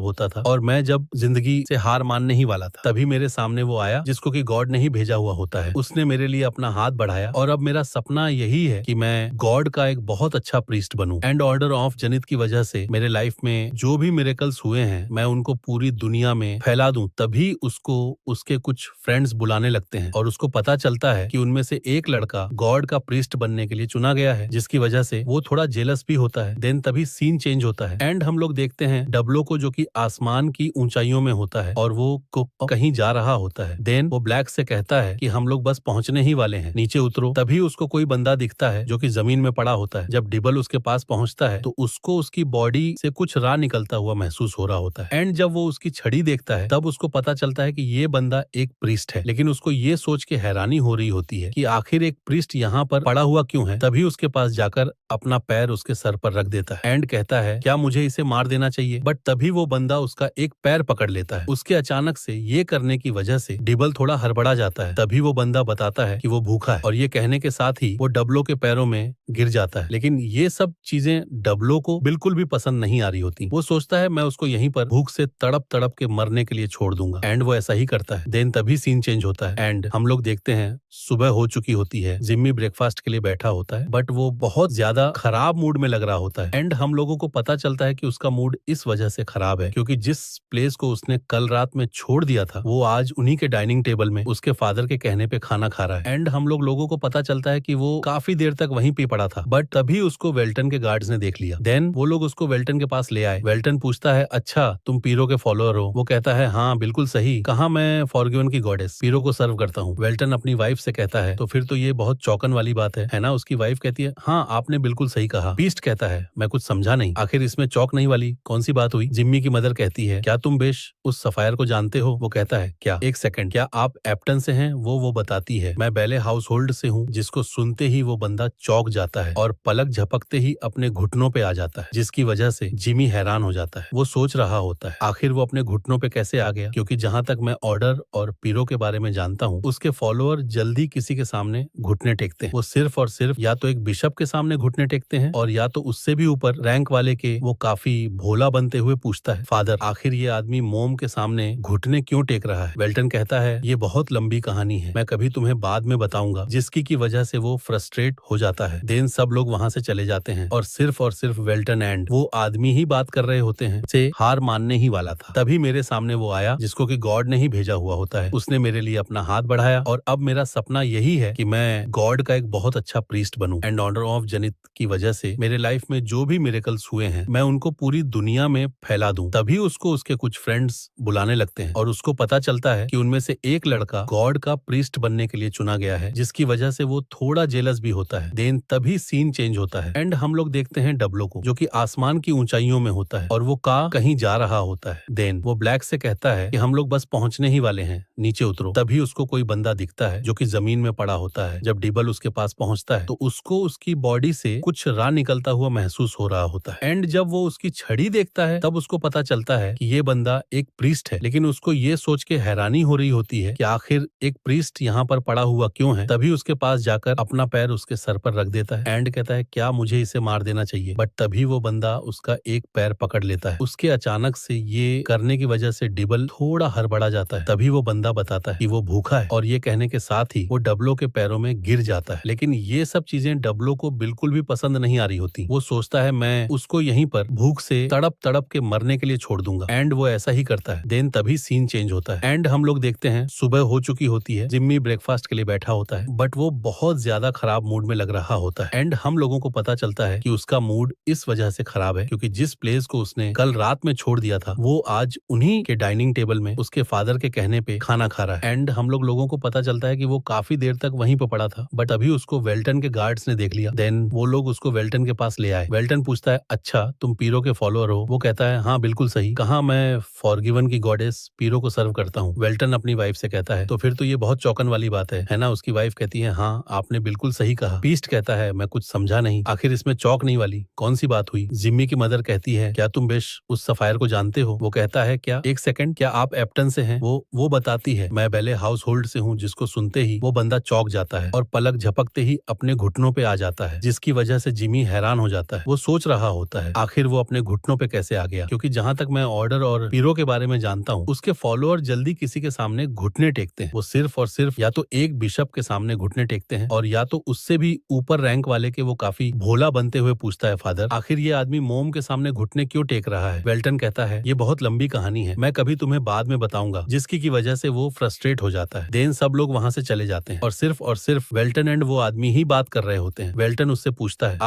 होता था और मैं जब जिंदगी से हार मानने ही वाला था तभी मेरे सामने वो आया जिसको कि गॉड ने ही भेजा हुआ होता है। उसने मेरे लिए अपना हाथ बढ़ाया और अब मेरा सपना यही है कि मैं गॉड का एक बहुत अच्छा प्रीस्ट बनूं एंड ऑर्डर ऑफ जेनिथ की वजह से मेरे लाइफ में जो भी मिरेकल्स हुए हैं मैं उनको पूरी दुनिया में फैला दूं। तभी उसको उसके कुछ फ्रेंड्स बुलाने लगते हैं और उसको पता चलता है कि उनमें से एक लड़का गॉड का प्रीस्ट बनने के लिए चुना गया है, जिसकी वजह से वो थोड़ा जेलस भी होता है। देन तभी सीन चेंज होता है एंड हम लोग देखते हैं डब्लो को जो कि आसमान की ऊंचाइयों में होता है और वो कहीं जा रहा होता है। देन वो ब्लैक से कहता है कि हम लोग बस पहुंचने ही वाले हैं, नीचे उतरो। तभी उसको कोई बंदा दिखता है जो कि जमीन में पड़ा होता है। जब डिबल उसके पास पहुंचता है तो उसको उसकी बॉडी से कुछ रा निकलता हुआ महसूस हो रहा होता है एंड जब वो उसकी छड़ी देखता है तब उसको पता चलता है कि ये बंदा एक प्रीस्ट है। लेकिन उसको ये सोच के हैरानी हो रही होती है कि आखिर एक प्रीस्ट यहाँ पर पड़ा हुआ क्यों है। तभी उसके पास जाकर अपना पैर उसके सर पर रख देता है एंड कहता है क्या मुझे इसे मार देना चाहिए। बट तभी वो बंदा उसका एक पैर पकड़ लेता है। उसके अचानक से ये करने की वजह से डिबल थोड़ा हड़बड़ा जाता है। तभी वो बंदा बताता है कि वो भूखा है और ये कहने के साथ ही वो डब्लो के पैरों में गिर जाता है। लेकिन ये सब चीजें डब्लो को बिल्कुल भी पसंद नहीं आ रही होती। वो सोचता है मैं उसको यहीं पर भूख से तड़प तड़प के मरने के लिए छोड़ दूंगा एंड वो ऐसा ही करता है। देन तभी सीन चेंज होता है एंड हम लोग देखते हैं सुबह हो चुकी होती है। जिम्मी ब्रेकफास्ट के लिए बैठा होता है बट वो बहुत ज्यादा खराब मूड में लग रहा होता है एंड हम लोगों को पता चलता है कि उसका मूड इस वजह से खराब है क्योंकि जिस प्लेस को उसने कल रात में छोड़ दिया था वो आज उन्हीं के डाइनिंग टेबल में उसके फादर के कहने पे खाना खा रहा है एंड हम लोगों को पता चलता है कि वो काफी देर तक वहीं पे पड़ा था। बट तभी उसको वेल्टन के गार्ड्स ने देख लिया। देन वो लोग उसको वेल्टन के पास ले आए। वेल्टन पूछता है अच्छा तुम पीरो के फॉलोअर हो। वो कहता है हाँ बिल्कुल सही कहा, मैं फॉरगिवन की गॉडेस पीरो को सर्व करता हूँ। वेल्टन अपनी वाइफ से कहता है तो फिर तो ये बहुत चौंकन वाली बात है ना। उसकी वाइफ कहती है हाँ आपने बिल्कुल सही कहा। पीस्ट कहता है मैं कुछ समझा नहीं, आखिर इसमें चौंक नहीं वाली कौन सी बात हुई। जिम्मी की मदर कहती है क्या तुम बेश उस सफायर को जानते हो। वो कहता है क्या, एक सेकंड, क्या आप एप्टन से हैं। वो बताती है मैं बैले हाउस होल्ड से हूँ। जिसको सुनते ही वो बंदा चौंक जाता है और पलक झपकते ही अपने घुटनों पे आ जाता है, जिसकी वजह से जिमी हैरान हो जाता है। वो सोच रहा होता है आखिर वो अपने घुटनों पे कैसे आ गया, क्योंकि जहां तक मैं ऑर्डर और पीरो के बारे में जानता हूँ उसके फॉलोअर जल्दी किसी के सामने घुटने टेकते हैं। वो सिर्फ और सिर्फ या तो एक बिशप के सामने घुटने टेकते हैं और या तो उससे भी ऊपर रैंक वाले के। वो काफी भोला बनते हुए पूछता है फादर आखिर ये आदमी मोम के सामने घुटने क्यों टेक रहा है। वेल्टन कहता है ये बहुत लंबी कहानी है, मैं कभी तुम्हें बाद में बताऊंगा, जिसकी की वजह से वो फ्रस्ट्रेट हो जाता है। देन सब लोग वहां से चले जाते हैं और और सिर्फ वेल्टन एंड वो आदमी ही बात कर रहे होते हैं से हार मानने ही वाला था। तभी मेरे सामने वो आया जिसको कि गॉड ने ही भेजा हुआ होता है। उसने मेरे लिए अपना हाथ बढ़ाया और अब मेरा सपना यही है कि मैं गॉड का एक बहुत अच्छा प्रीस्ट बनूं एंड ऑर्डर ऑफ जेनिथ की वजह से मेरे लाइफ में जो भी मिरेकल्स हुए हैं मैं उनको पूरी दुनिया में फैला दूं। तभी उसको उसके कुछ फ्रेंड्स बुलाने लगते हैं और उसको पता चलता है कि उनमें से एक लड़का गॉड का प्रीस्ट बनने के लिए चुना गया है, जिसकी वजह से वो थोड़ा जेलस भी होता है। देन तभी सीन चेंज होता है एंड हम लोग देखते हैं डब्लो को जो कि आसमान की ऊंचाइयों में होता है और वो कहीं जा रहा होता है। देन वो ब्लैक से कहता है कि हम लोग बस पहुंचने ही वाले हैं, नीचे उतरो। तभी उसको कोई बंदा दिखता है जो कि जमीन में पड़ा होता है। जब डिबल उसके पास पहुंचता है तो उसको उसकी बॉडी से कुछ रा निकलता हुआ महसूस हो रहा होता है एंड जब वो उसकी छड़ी देखता है तब उसको पता चलता है कि ये बंदा एक प्रीस्ट है। लेकिन उसको ये सोच के हैरानी हो रही होती है कि आखिर एक प्रीस्ट यहाँ पर पड़ा हुआ क्यों है। तभी उसके पास जाकर अपना पैर उसके सर पर रख देता है एंड कहता है क्या मुझे इसे मार देना चाहिए। बट तभी वो बंदा उसका एक पैर पकड़ लेता है। उसके अचानक से ये करने की वजह से डिबल थोड़ा हड़बड़ा जाता है। तभी वो बंदा बताता है कि वो भूखा है और ये कहने के साथ ही वो डब्लो के पैरों में गिर जाता है। लेकिन ये सब चीजें डब्लो को बिल्कुल भी पसंद नहीं आ रही होती। वो सोचता है मैं उसको यहीं पर भूख से तड़प तड़प के मरने के लिए छोड़ दूंगा एंड वो ऐसा ही करता है। देन तभी सीन चेंज होता है एंड हम लोग देखते हैं सुबह हो चुकी होती है। जिम्मी ब्रेकफास्ट के लिए बैठा होता है बट वो बहुत ज्यादा खराब मूड में लग रहा होता है एंड हम लोगों को पता चलता है कि उसका मूड इस वजह से खराब है क्योंकि जिस प्लेस को उसने कल रात में छोड़ दिया था वो आज उन्हीं के डाइनिंग टेबल में उसके फादर के कहने पे खाना खा रहा है एंड हम लोगों को पता चलता है कि वो काफी देर तक वहीं पे पड़ा था बट अभी उसको वेल्टन के गार्ड्स ने देख लिया। देन वो लोग उसको वेल्टन के पास ले आए। वेल्टन पूछता है अच्छा तुम पीरो के फॉलोअर हो। वो कहता है हाँ बिल्कुल सही। कहा मैं फॉरगिवन की गॉडेस पीरो को सर्व करता हूँ। वेल्टन अपनी वाइफ से कहता है तो फिर तो ये बहुत चौंकन वाली बात है ना। उसकी वाइफ कहती है हाँ आपने बिल्कुल सही कहा। पीस्ट कहता है मैं कुछ समझा नहीं, आखिर इसमें चौंकने वाली कौन सी बात हुई। जिम्मी की मदर कहती है क्या तुम बेश उस सफायर को जानते हो। वो कहता है क्या एक सेकंड क्या आप एप्टन से हैं। वो बताती है मैं बेले हाउस होल्ड से हूँ। जिसको सुनते ही वो बंदा चौंक जाता है और पलक झपकते ही अपने घुटनों पे आ जाता है जिसकी वजह से जिमी हैरान हो जाता है। वो सोच रहा होता है आखिर वो अपने घुटनों पे कैसे आ गया क्योंकि जहां तक मैं ऑर्डर और पीरो के बारे में जानता हूँ उसके फॉलोअर जल्दी किसी के सामने घुटने टेकते हैं। वो सिर्फ और सिर्फ या तो एक बिशप के सामने घुटने टेकते हैं और या तो उससे भी ऊपर रैंक वाले के। वो काफी भोला बनते हुए पूछता है फादर आखिर ये आदमी मोम के सामने घुटने क्यों टेक रहा है। वेल्टन कहता है ये बहुत लंबी कहानी है, मैं कभी तुम्हें बाद में बताऊंगा, जिसकी की वजह से वो फ्रस्ट्रेट हो जाता है। देन सब लोग वहां से चले जाते हैं और सिर्फ वेल्टन एंड वो आदमी ही बात कर रहे होते हैं। वेल्टन उससे पूछता है